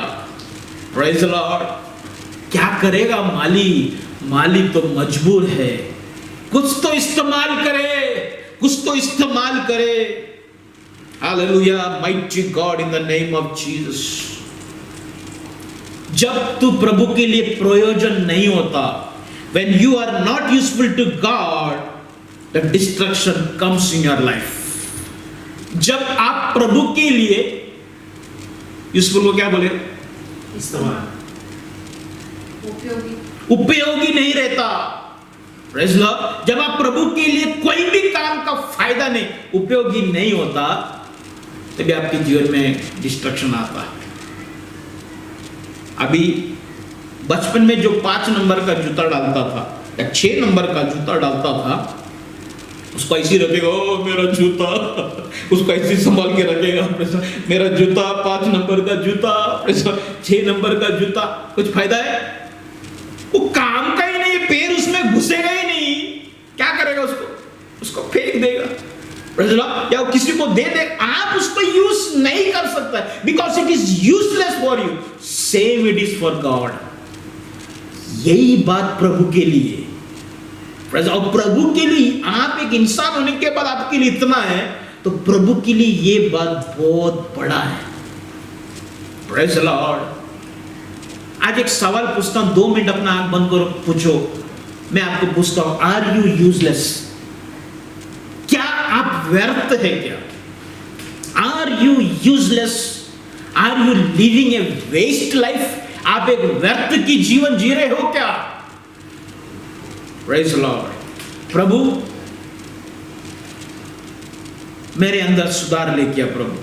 Praise the Lord. क्या करेगा माली? माली तो मजबूर है, कुछ तो इस्तेमाल करे, कुछ तो इस्तेमाल करे. Hallelujah. Mighty God, in the name of Jesus. जब तू प्रभु के लिए प्रयोजन नहीं होता, when you are not useful to God, the destruction comes in your life. जब आप प्रभु के लिए यूजफुल को क्या बोले, इस्तेमाल, उपयोगी नहीं रहता. Praise the Lord. जब आप प्रभु के लिए कोई भी काम का फायदा नहीं, उपयोगी नहीं होता, तभी आपके जीवन में डिस्ट्रक्शन आता है. अभी बचपन में जो 5 नंबर का जूता डालता था या 6 नंबर का जूता डालता था, उसको ऐसे रखेगा, ओ मेरा जूता, उसको ऐसे संभाल के रखेगा. मेरा जूता 5 नंबर का जूता, 6 नंबर का जूता. कुछ फायदा है? वो काम का ही नहीं, पैर उसमें घुसेगा ही नहीं. क्या करेगा? उसको फेंक देगा. या किसी को दे दे, आप उसको यूज नहीं कर सकता, because it is useless for you. Same it is for God. यही बात प्रभु के लिए. और प्रभु के लिए आप एक इंसान होने के बाद आपके लिए इतना है, तो प्रभु के लिए ये बात बहुत बड़ा है. Praise the Lord. आज एक सवाल पूछता हूं, 2 मिनट अपना आंख बंद करो, पूछो. मैं आपको पूछता हूं, आर यू यूजलेस? क्या आप व्यर्थ है क्या? Are you useless? Are you living a waste life? आप एक व्यर्थ की जीवन जी रहे हो क्या? Praise the Lord. प्रभु मेरे अंदर सुधार लेके आ प्रभु.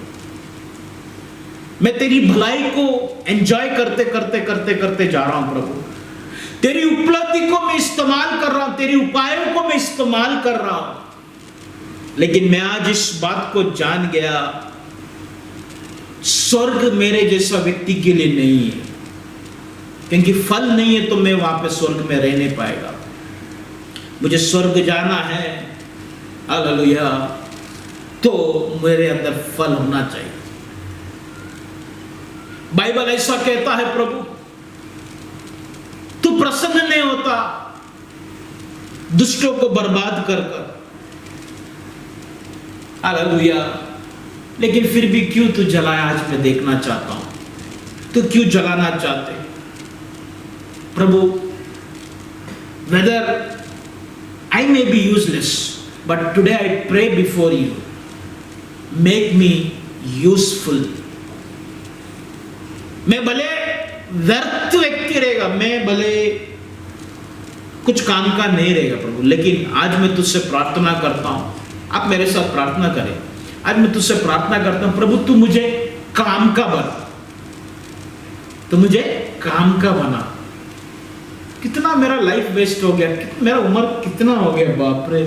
मैं तेरी भलाई को एंजॉय करते करते करते करते जा रहा हूं प्रभु. तेरी उपलब्धि को मैं इस्तेमाल कर रहा हूं, तेरी उपायों को मैं इस्तेमाल कर रहा हूं. लेकिन मैं आज इस बात को जान गया, स्वर्ग मेरे जैसा व्यक्ति के लिए नहीं है. क्योंकि फल नहीं है तो मैं वहां पे स्वर्ग में रह नहीं पाएगा। मुझे स्वर्ग जाना है, हालेलुया, तो मेरे अंदर फल होना चाहिए। बाइबल ऐसा कहता है, प्रभु तू प्रसन्न नहीं होता दुष्टों को बर्बाद कर कर, हालेलुया, लेकिन फिर भी क्यों तू जलाया, आज मैं देखना चाहता हूं तू क्यों जलाना चाहते प्रभु। Whether I may be useless, but today I pray before you, make me useful। मैं भले व्यर्थ व्यक्ति रहेगा, मैं भले कुछ काम का नहीं रहेगा प्रभु, लेकिन आज मैं तुझसे प्रार्थना करता हूं, आप मेरे साथ प्रार्थना करें। आज मैं तुझसे प्रार्थना करता हूं प्रभु, तू मुझे काम का बना, तू मुझे काम का बना। कितना मेरा लाइफ वेस्ट हो गया, मेरा उम्र कितना हो गया, बाप रे,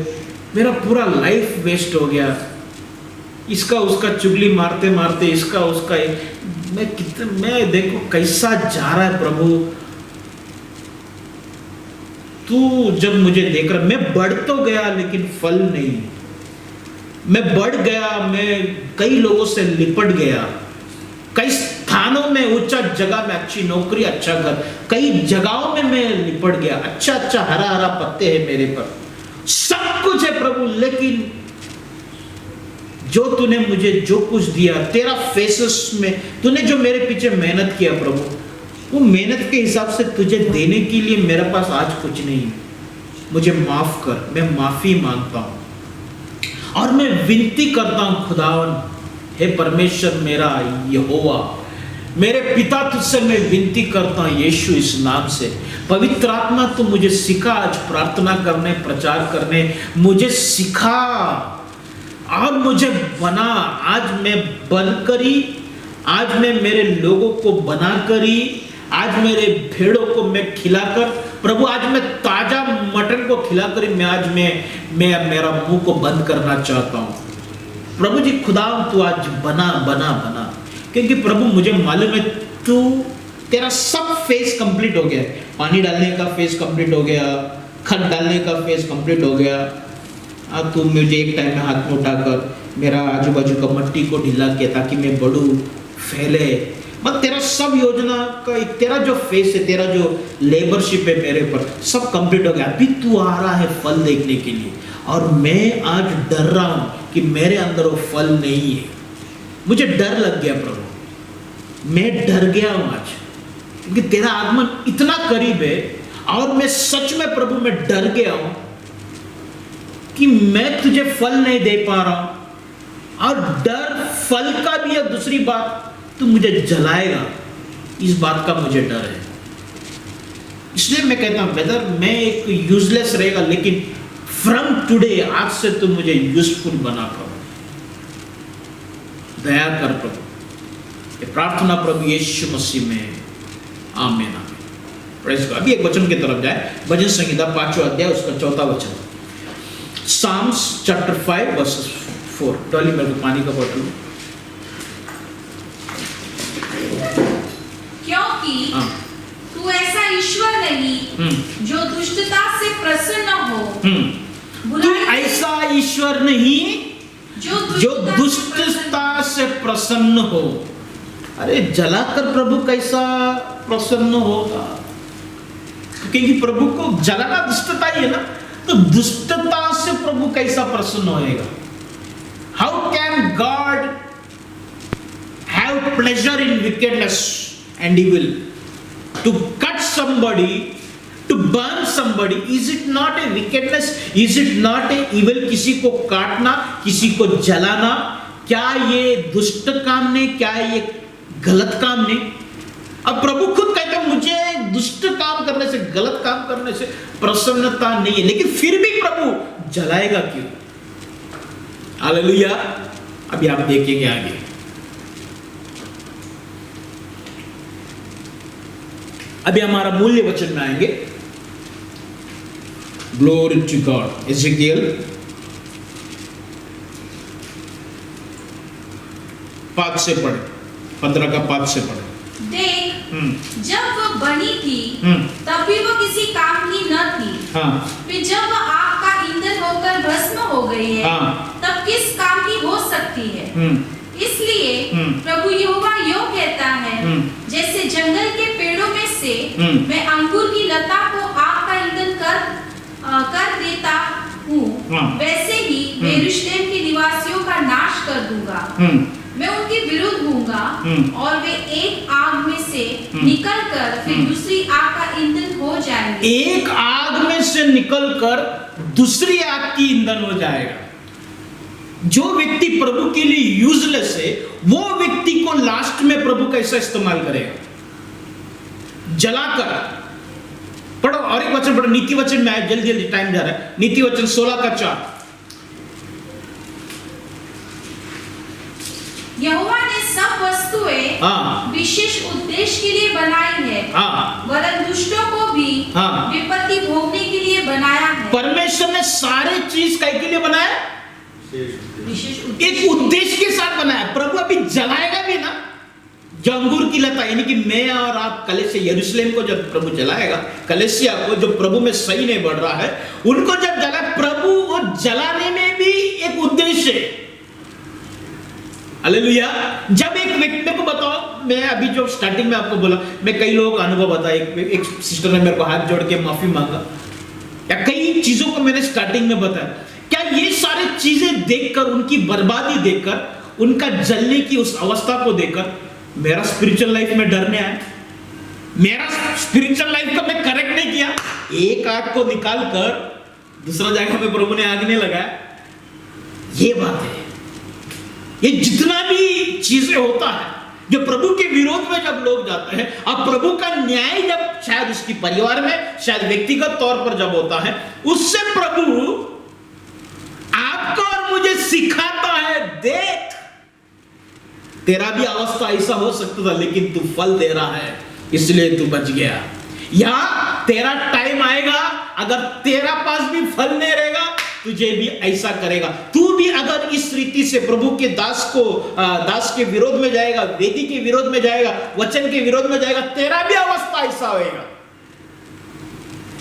मेरा पूरा लाइफ वेस्ट हो गया, इसका उसका चुगली मारते मारते, इसका उसका, मैं देखो कैसा जा रहा है प्रभु। तू जब मुझे देख रहा, मैं बढ़ तो गया लेकिन फल नहीं, मैं बढ़ गया, मैं कई लोगों से लिपट गया, कई स्थानों में, ऊंचा जगह में, अच्छी नौकरी, अच्छा घर, कई जगहों में मैं लिपट गया, अच्छा अच्छा हरा हरा पत्ते हैं मेरे पर, सब कुछ है प्रभु, लेकिन जो तूने मुझे जो कुछ दिया, तेरा फेसेस में तूने जो मेरे पीछे मेहनत किया प्रभु, वो मेहनत के हिसाब से तुझे देने के लिए मेरे पास आज कुछ नहीं है। मुझे माफ कर, मैं माफी मांगता हूं और मैं विनती करता हूं खुदावन, हे परमेश्वर मेरा यहोवा, मेरे पिता, तुझसे मैं विनती करता हूं यीशु इस नाम से, पवित्र आत्मा तू मुझे सिखा आज प्रार्थना करने, प्रचार करने, मुझे सिखा और मुझे बना। आज मैं बनकरी, आज मैं मेरे लोगों को बनाकरी, आज मेरे भेड़ों को मैं खिलाकर प्रभु, आज मैं ताजा मटन को खिलाकर मैं आज मैं मेरा मुंह को बंद करना चाहता हूं प्रभु जी। खुदा तू आज बना बना बना, क्योंकि प्रभु मुझे मालूम है तू, तेरा सब फेज कंप्लीट हो गया, पानी डालने का फेज कंप्लीट हो गया, खत डालने का फेज कंप्लीट हो गया। अब तू मुझे एक टाइम में हाथ में उठाकर मेरा आजू बाजू का मट्टी को ढीला किया ताकि मैं बढ़ूं, फैले, मत तेरा सब योजना का तेरा जो फेस है, तेरा जो लेबरशिप है मेरे पर, सब कंप्लीट हो गया। अभी तू आ रहा है फल देखने के लिए, और मैं आज डर रहा हूं कि मेरे अंदर वो फल नहीं है। मुझे डर लग गया प्रभु, मैं डर गया हूं आज, क्योंकि तेरा आगमन इतना करीब है, और मैं सच में प्रभु मैं डर गया हूं कि मैं तुझे फल नहीं दे पा रहा हूं, और डर फल का भी है। दूसरी बात, तू मुझे जलाएगा, इस बात का मुझे डर है। इसलिए मैं कहता हूं वेदर मैं एक यूजलेस रहेगा, लेकिन फ्रॉम टुडे, आज से तू मुझे यूजफुल बना प्रभु, दया कर प्रभु। ये प्रार्थना प्रभु यीशु मसीह में, आमीन आमीन। Praise God. अभी एक वचन की तरफ जाए, भजन संहिता 5वां अध्याय उसका 4था वचन, Psalms chapter 5 verses 4। डॉली मेरे को पानी का बोतल, क्योंकि तू ऐसा ईश्वर नहीं जो दुष्टता से प्रसन्न हो। तू ऐसा ईश्वर नहीं जो दुष्टता से प्रसन्न हो। अरे जलाकर प्रभु कैसा प्रसन्न होगा, क्योंकि प्रभु को जलाना दुष्टता ही है ना, तो दुष्टता से प्रभु कैसा प्रसन्न होएगा। How can God have pleasure in wickedness and evil, to cut somebody, to burn somebody, is it not a wickedness, is it not a evil? किसी को काटना, किसी को जलाना, क्या ये दुष्ट काम नहीं, क्या ये गलत काम नहीं? अब प्रभु खुद कहते हैं मुझे दुष्ट काम करने से, गलत काम करने से प्रसन्नता नहीं है, लेकिन फिर भी प्रभु जलाएगा क्यों? हालेलुया। अभी आप देखेंगे आगे। अभी हमारा मूल्य वचन में आएंगे। Glory to God. एजेकियल 5 से पढ़े, 15 का 5 से पढ़े। देख, जब वह बनी थी तब भी वह किसी काम की न थी। फिर जब वह आग का ईंधन होकर भस्म हो गई है, तब किस काम की हो सकती है? इसलिए प्रभु यहोवा यूं कहता है, जैसे जंगल के पेड़ों में से मैं अंगूर की लता को आग का ईंधन कर देता हूँ, वैसे ही मैं यरूशलेम के निवासियों का नाश कर दूंगा। मैं उनके विरुद्ध हूँगा और वे एक आग में से निकलकर फिर दूसरी आग का ईंधन हो जाएंगे। एक आग में से निकलकर दूसरी आग की ईंधन हो जाएगा। जो व्यक्ति प्रभु के लिए यूजलेस है, वो व्यक्ति को लास्ट में प्रभु कैसा इस्तेमाल करेगा? जलाकर। पढ़ो और एक वचन पढ़ो, नीति वचन में आए, जल्दी जल्दी टाइम जा रहा है। नीति वचन 16:4। यहोवा ने सब वस्तुएं विशेष उद्देश्य के लिए बनाई है, वरन दुष्टों को भी विपत्ति भोगने के लिए बनाया है। परमेश्वर ने सारे चीज के लिए बनाया, एक उद्देश्य के साथ बनाया। प्रभु अभी जलाएगा भी ना, जो अंगूर की लता, यानी कि मैं और आप कलीसिया यरूशलेम को जब प्रभु जलाएगा, कलीसिया को जो प्रभु में सही नहीं बढ़ रहा है, उनको जब जला, प्रभु वो जलाने में भी एक उद्देश्य है। हालेलुया। जब एक व्यक्ति को बताओ, मैं अभी जो स्टार्टिंग में आपको बोला, मैं कई लोगों का अनुभव बताया। एक सिस्टर ने मेरे को हाथ जोड़ के माफी मांगा, या कई चीजों को मैंने स्टार्टिंग में बताया। क्या ये सारी चीजें देखकर, उनकी बर्बादी देखकर, उनका जलने की उस अवस्था को देखकर मेरा स्पिरिचुअल लाइफ में डरने आया? मेरा स्पिरिचुअल लाइफ को मैं करेक्ट नहीं किया। एक आग को निकाल कर दूसरा जगह पे प्रभु ने आग नहीं लगाया। ये बात है। ये जितना भी चीजें होता है जो प्रभु के विरोध में जब लोग जाते हैं, अब प्रभु का न्याय जब शायद उसकी परिवार में, शायद व्यक्तिगत तौर पर जब होता है, उससे प्रभु आपको और मुझे सिखाता है, देख तेरा भी अवस्था ऐसा हो सकता था, लेकिन तू फल दे रहा है इसलिए तू बच गया। या तेरा टाइम आएगा, अगर तेरा पास भी फल नहीं रहेगा, तुझे भी ऐसा करेगा। तू भी अगर इस रीति से प्रभु के दास के विरोध में जाएगा, वेदी के विरोध में जाएगा, वचन के विरोध में जाएगा, तेरा भी अवस्था ऐसा होएगा।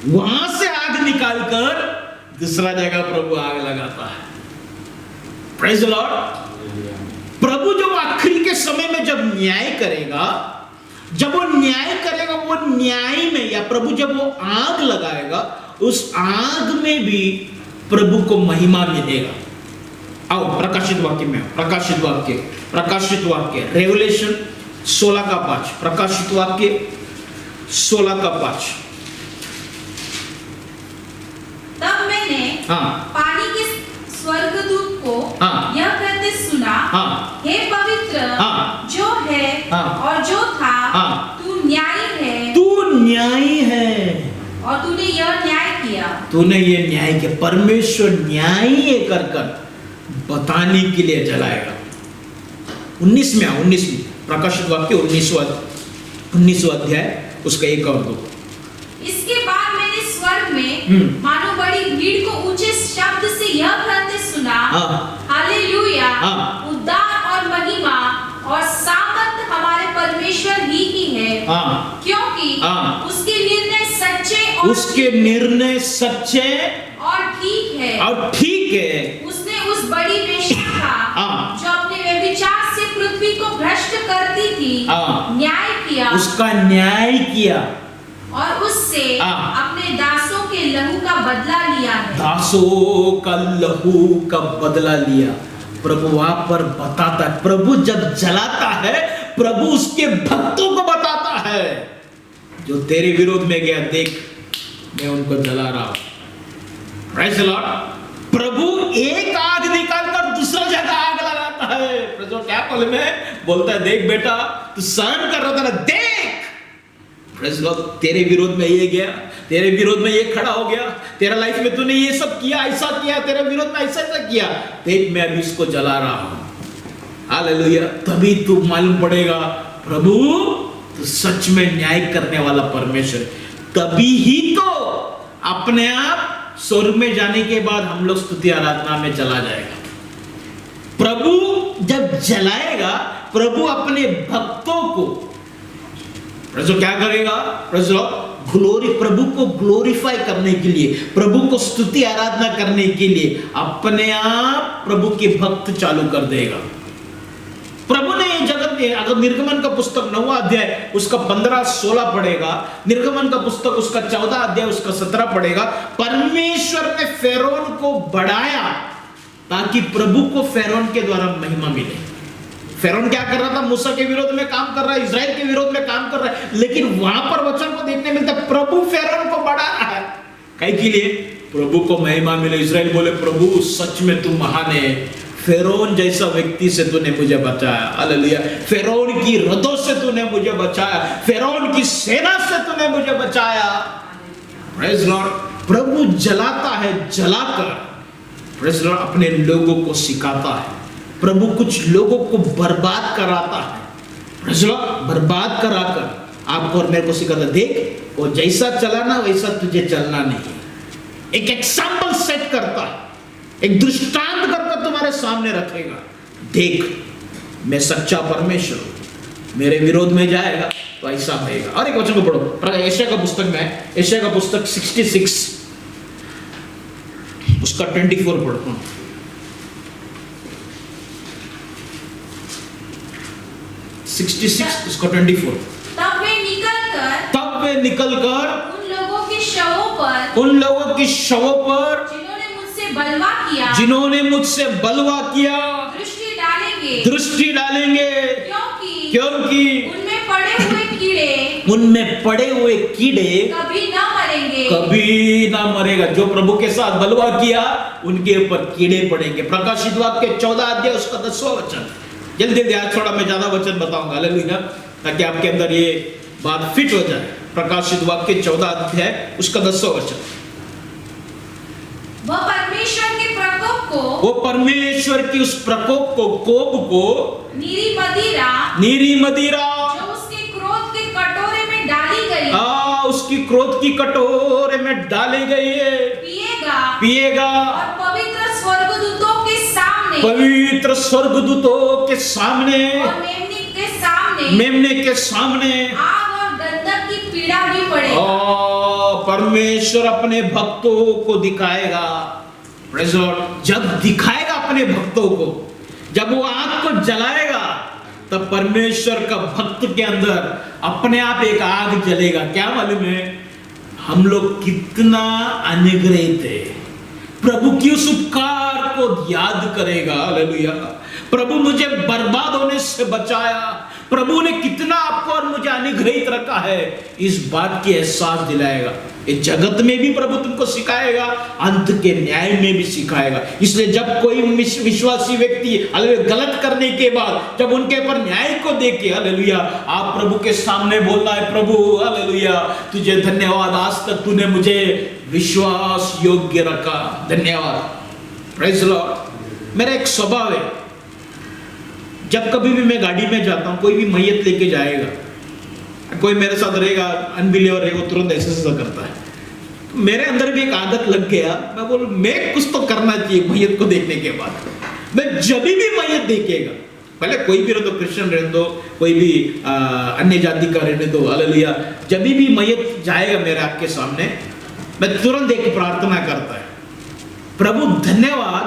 वहां से आग निकालकर दूसरा जगह प्रभु आग लगाता है। Praise the Lord. प्रभु जब आखिरी के समय में जब न्याय करेगा, जब वो न्याय करेगा, वो न्याय में, या प्रभु जब वो आग लगाएगा, उस आग में भी प्रभु को महिमा मिलेगा। आओ प्रकाशित वाक्य में, प्रकाशित वाक्य रेवलेशन 16:5, प्रकाशित वाक्य 16:5। तब मैंने पानी के स्वर्गदूत को यह कहते सुना, हे पवित्र जो है और जो था, तू न्यायी है और तूने यह न्याय किया। तूने ये न्याय किया। परमेश्वर न्याय कर बताने के लिए जलाएगा। 19 में प्रकाशित वाक्य 19वां अध्याय उसका 1 और 2। इसके बाद मैंने स्वर्ग में मानो बड़ी भीड़ को ऊंचे शब्द से यह कहते सुना, हालेलुया, उद्धार और महिमा और सामर्थ हमारे परमेश्वर ही की है, क्योंकि उसके निर्णय सच्चे और ठीक है। उसने उस बड़ी वेश्या का जो अपने व्यभिचार से पृथ्वी को भ्रष्ट करती थी, न्याय किया, उसका न्याय किया और उससे अपने दासों के लहू का बदला लिया है। दासों का लहू का बदला लिया। प्रभु वहां पर बताता है, प्रभु जब जलाता है, प्रभु उसके भक्तों को बताता है, जो तेरे विरोध में गया, देख मैं उनको जला रहा हूं। Praise the Lord. प्रभु एक आग निकालकर दूसरा जगह आग लगाता है। प्रभु क्या बोलता है, देख बेटा तू सहन कर रहा था ना, देख प्रेज़ द लॉर्ड, तेरे विरोध में ये गया, तेरे विरोध में ये खड़ा हो गया, तेरा लाइफ में तूने ये सब किया, ऐसा किया, तेरे विरोध में ऐसा किया, देख मैं अभी इसको जला रहा हूं। हालेलुया। तभी तू मालूम पड़ेगा प्रभु तो सच में न्याय करने वाला परमेश्वर। तभी ही तो अपने आप स्वर्ग में जाने के बाद हम लोग स्तुति आराधना में चला जाएगा। प्रभु जब जलाएगा, प्रभु अपने भक्तों को प्रेज़ क्या करेगा? प्रेज़ ग्लोरी, प्रभु को ग्लोरीफाई करने के लिए, प्रभु को स्तुति आराधना करने के लिए अपने आप प्रभु के भक्त चालू कर देगा। प्रभु ने ये जगत में, अगर निर्गमन का पुस्तक 9वां अध्याय उसका 15-16 पढ़ेगा, निर्गमन का पुस्तक उसका 14 अध्याय उसका 17 पढ़ेगा, परमेश्वर ने फेरोन को बढ़ाया ताकि प्रभु को फेरोन के द्वारा महिमा मिले। फेरोन क्या कर रहा था? मूसा के विरोध में काम कर रहा है, इज़राइल के विरोध में काम कर रहा है, लेकिन वहां पर वचन को देखने मिलता है प्रभु फेरोन को बढ़ा रहा है। कई के लिए? प्रभु को महिमा मिले। इज़राइल बोले प्रभु सच में तू महान है, फेरोन जैसा व्यक्ति से तूने मुझे बचाया। हालेलुया। फेरोन की रथों से तूने मुझे बचाया, फेरोन की सेना से तूने मुझे बचाया। Praise Lord. प्रभु जलाता है, जलाकर प्रेज़ लॉर्ड अपने लोगों को सिखाता है। प्रभु कुछ लोगों को बर्बाद कराता है, प्रेज़ लॉर्ड, बर्बाद कराकर आपको और मेरे को सिखाता है, देख वो जैसा चलाना वैसा तुझे चलना नहीं। एक एग्जाम्पल सेट करता है, एक दृष्टांत करके तुम्हारे सामने रखेगा, देख मैं सच्चा परमेश्वर हूं, मेरे विरोध में जाएगा तो ऐसा होगा। और एक वचन को पढ़ो, एशिया का पुस्तक में, एशिया का पुस्तक 66 उसका 24 पढ़ो। 66 उसका 24। तब वे निकलकर उन लोगों के शवों पर जिन्होंने मुझसे बलवा किया दृष्टि डालेंगे, क्योंकि उनमें पड़े हुए कीड़े कभी ना मरेगा। जो प्रभु के साथ बलवा किया उनके ऊपर कीड़े पड़ेंगे। प्रकाशित वाक्य 14 अध्याय उसका 10वां वचन। जल्दी जल्दी आज थोड़ा मैं ज्यादा वचन बताऊंगा, हालेलुया, ताकि आपके अंदर ये बात फिट हो जाए। प्रकाशित वाक्य 14 अध्याय उसका 10वां वचन। वो परमेश्वर की उस प्रकोप को, कोप को, नीरी मदिरा जो उसके क्रोध के कटोरे में डाली गई, उसकी क्रोध की कटोरे में डाली गई है, पिएगा और पवित्र स्वर्गदूतों के सामने और मेमने के सामने आग और गंधक की पीड़ा भी पड़ेगा। परमेश्वर अपने भक्तों को दिखाएगा। Praise Lord. जब दिखाएगा अपने भक्तों को, जब वो आग को जलाएगा, तब परमेश्वर का भक्त के अंदर अपने आप एक आग जलेगा। क्या मालूम है? हम लोग कितना अनुग्रहित है, प्रभु की उस उपकार को याद करेगा। हालेलुया। प्रभु मुझे बर्बाद होने से बचाया, प्रभु ने कितना आपको और मुझे अनुग्रहित रखा है, इस बात की एहसास दिलाएगा। इस जगत में भी प्रभु तुमको सिखाएगा, अंत के न्याय में भी सिखाएगा। इसलिए जब कोई विश्वासी व्यक्ति गलत करने के बाद जब उनके ऊपर न्याय को देखे, हालेलुया, आप प्रभु के सामने बोलना है, प्रभु हालेलुया तुझे धन्यवाद, आज तक तूने मुझे विश्वास योग्य रखा, धन्यवाद। Praise Lord. मेरा एक स्वभाव है, जब कभी भी मैं गाड़ी में जाता हूं, कोई भी मैयत लेके जाएगा, कोई मेरे साथ रहेगा, अनबिलीवर रहेगा, तुरंत ऐसा करता है। मेरे अंदर भी एक आदत लग गया, मैं बोलूं मैं कुछ तो करना चाहिए मैयत को देखने के बाद। मैं जब भी मैयत देखेगा, पहले कोई भी रह दो, क्रिश्चियन रहने दो, कोई भी अन्य जाति का रहने दो, हालेलुया, जब भी मैयत जाएगा मेरे आपके सामने, मैं तुरंत एक प्रार्थना करता है, प्रभु धन्यवाद,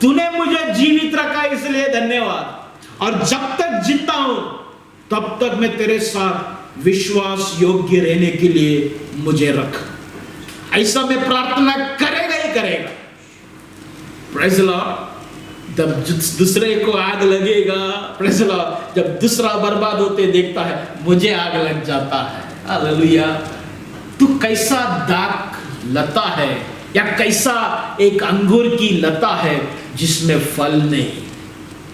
तूने मुझे जीवित रखा इसलिए धन्यवाद, और जब तक जिंदा हूं तब तक मैं तेरे साथ विश्वास योग्य रहने के लिए मुझे रख। ऐसा मैं प्रार्थना करेगा ही करेगा। Praise Lord. जब दूसरे को आग लगेगा, प्रेज़ लॉर्ड, जब दूसरा बर्बाद होते देखता है, मुझे आग लग जाता है। हालेलुया। तू कैसा दाग लता है, या कैसा एक अंगूर की लता है जिसमें फल नहीं।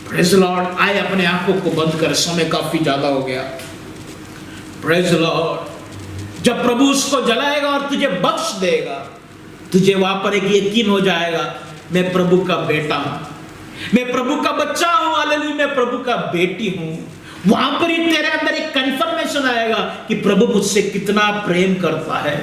Praise Lord. आए अपने आंखों को बंद कर, समय काफी ज्यादा हो गया। Praise Lord. जब प्रभु उसको जलाएगा और तुझे बख्श देगा, तुझे वहां पर एक यकीन हो जाएगा, मैं प्रभु का बेटा हूं, मैं प्रभु का बच्चा हूं, हालेलुया, मैं प्रभु का बेटी हूं। वहां पर ही तेरे अंदर एक कंफर्मेशन आएगा कि प्रभु मुझसे कितना प्रेम करता है।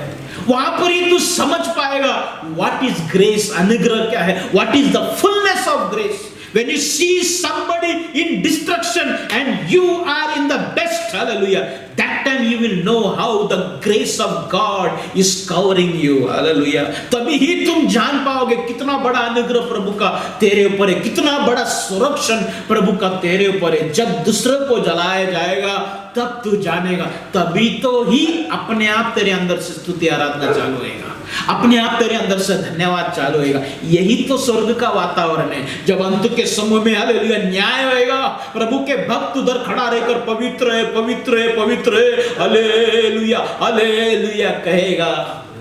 वहां पर ही तू समझ पाएगा व्हाट इज ग्रेस, अनुग्रह क्या है, what is the fullness of grace. When you see somebody in destruction and you are in the best, hallelujah, that time time you will know how the grace of God is covering you. Hallelujah. तभी ही तुम जान पाओगे कितना बड़ा अनुग्रह प्रभु का तेरे ऊपर है, कितना बड़ा संरक्षण प्रभु का तेरे ऊपर है। जब दूसरे को जलाया जाएगा तब तू जानेगा, तभी तो ही अपने आप तेरे अंदर से स्तुति आराधना चालू होएगा, अपने आप तेरे अंदर से धन्यवाद चालू होएगा। यही तो स्वर्ग का वातावरण है। जब अंत के समय में हालेलुया न्याय होएगा, प्रभु के भक्त उधर खड़ा रहकर पवित्र है, पवित्र है, पवित्र है, हालेलुया हालेलुया कहेगा।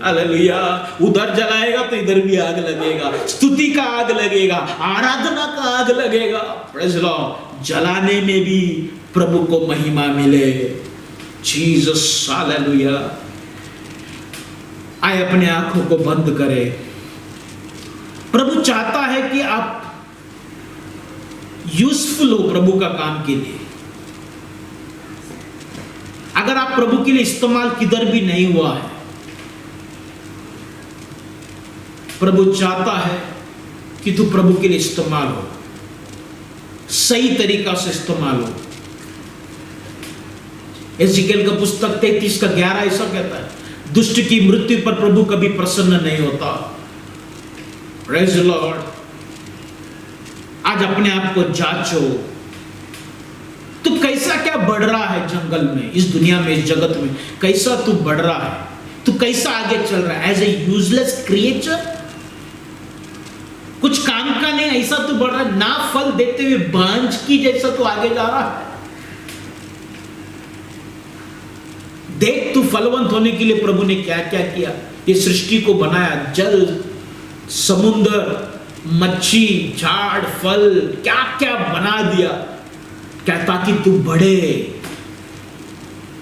हालेलुया। उधर जलाएगा तो इधर भी आग लगेगा, स्तुति का आग लगेगा, आराधना का आग लगेगा। Praise Lord. जलाने में भी प्रभु को महिमा मिले। Jesus hallelujah. आए अपने आंखों को बंद करें। प्रभु चाहता है कि आप यूजफुल हो प्रभु का काम के लिए। अगर आप प्रभु के लिए इस्तेमाल किधर भी नहीं हुआ है, प्रभु चाहता है कि तू प्रभु के लिए इस्तेमाल हो, सही तरीका से इस्तेमाल हो। एजिकेल का पुस्तक 33:11 ऐसा कहता है, दुष्ट की मृत्यु पर प्रभु कभी प्रसन्न नहीं होता। Praise the Lord. आज अपने आप को जांचो, तू कैसा क्या बढ़ रहा है जंगल में, इस दुनिया में, इस जगत में कैसा तू बढ़ रहा है, तू कैसा आगे चल रहा है। एज ए यूजलेस क्रिएचर, कुछ काम का नहीं, ऐसा तू बढ़ रहा है, ना फल देते हुए बांझ की जैसा तू आगे जा रहा है। देख तू फलवंत होने के लिए प्रभु ने क्या क्या किया। ये सृष्टि को बनाया, जल, समुद्र, मच्छी, झाड़, फल, क्या क्या बना दिया, क्या ताकि तू बढ़े।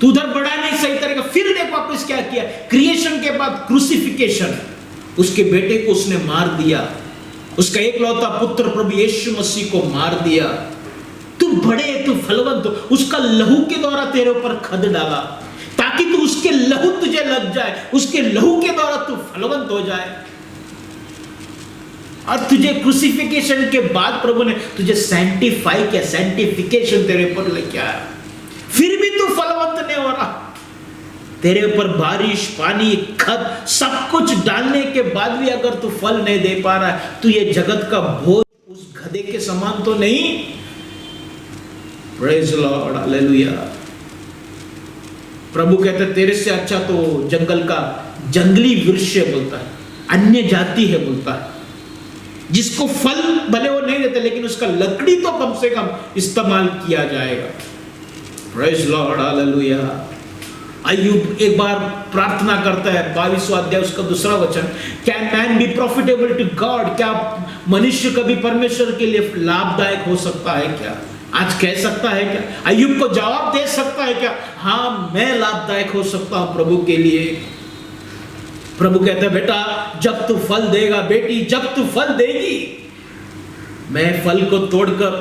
तू उधर बढ़ा नहीं सही तरीका। फिर देख वापस क्या किया, क्रिएशन के बाद क्रूसिफिकेशन, उसके बेटे को उसने मार दिया, उसका एकलौता पुत्र प्रभु यीशु मसीह को मार दिया। तू बढ़े, तू फलवंत हो, उसका लहू के द्वारा तेरे ऊपर खद डाला ताकि तू उसके लहू तुझे लग जाए, उसके लहू के द्वारा तू फलवंत हो जाए। और तुझे क्रूसिफिकेशन के बाद प्रभु ने तुझे सैंटिफाई किया, सैंटिफिकेशन तेरे ऊपर लेके आया। फिर भी तू फलवंत नहीं हो रहा, तेरे ऊपर बारिश, पानी, खत सब कुछ डालने के बाद भी अगर तू फल नहीं दे पा रहा है, तो ये जगत का बोझ उस गधे के समान तो नहीं। Praise Lord, hallelujah. प्रभु कहते हैं तेरे से अच्छा तो जंगल का जंगली वृक्ष बोलता है, अन्य जाति है बोलता है, जिसको फल भले वो नहीं देते लेकिन उसका लकड़ी तो कम से कम इस्तेमाल किया जाएगा। Praise Lord, hallelujah. अय्यूब एक बार प्रार्थना करता है, 22वां अध्याय उसका 2 वचन, can man be profitable to God, क्या मनुष्य कभी परमेश्वर के लिए लाभदायक हो सकता है क्या? आज कह सकता है क्या? अय्यूब को जवाब दे सकता है क्या? हाँ, मैं लाभदायक हो सकता हूं प्रभु के लिए। प्रभु कहता है बेटा जब तू फल देगा, बेटी जब तू फल देगी, मैं फल को तोड़कर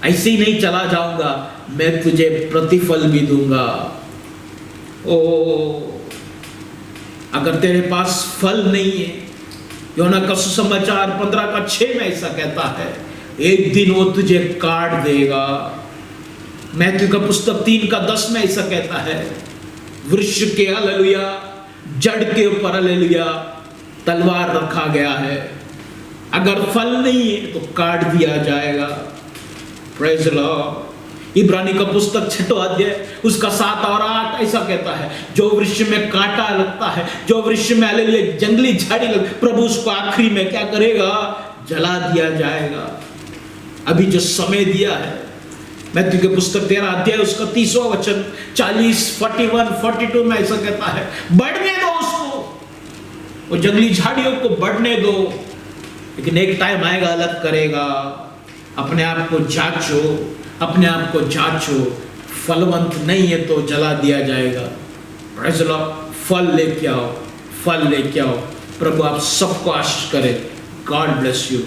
ऐसे ही नहीं चला जाऊंगा, मैं तुझे प्रतिफल भी दूंगा। ओ, अगर तेरे पास फल नहीं है, योना का सुसमाचार 15:6 में ऐसा कहता है, एक दिन वो तुझे काट देगा। मैथ्यू का पुस्तक 3:10 में ऐसा कहता है, वृक्ष के हालेलुया जड़ के ऊपर हालेलुया तलवार रखा गया है, अगर फल नहीं है तो काट दिया जाएगा। Praise Lord. इब्रानी का पुस्तक 6वां अध्याय उसका 7 और 8 ऐसा कहता है, जो वृक्ष में कांटा लगता है, जो वृक्ष में हालेलुया जंगली झाड़ी लग, प्रभु उसको आखिरी में क्या करेगा? जला दिया जाएगा। अभी जो समय दिया है, मैथ्यू के पुस्तक 13 अध्याय उसका 30वां वचन 40, 41, 42 में ऐसा कहता है, बढ़ने दो उसको, वो जंगली झाड़ियों को बढ़ने दो, लेकिन एक टाइम आएगा अलग करेगा। अपने आप को जांचो, अपने आप को जांचो, फलवंत नहीं है तो जला दिया जाएगा। Praise Lord. फल लेके आओ, फल लेके आओ। प्रभु आप सबको आशीष करे। God bless you.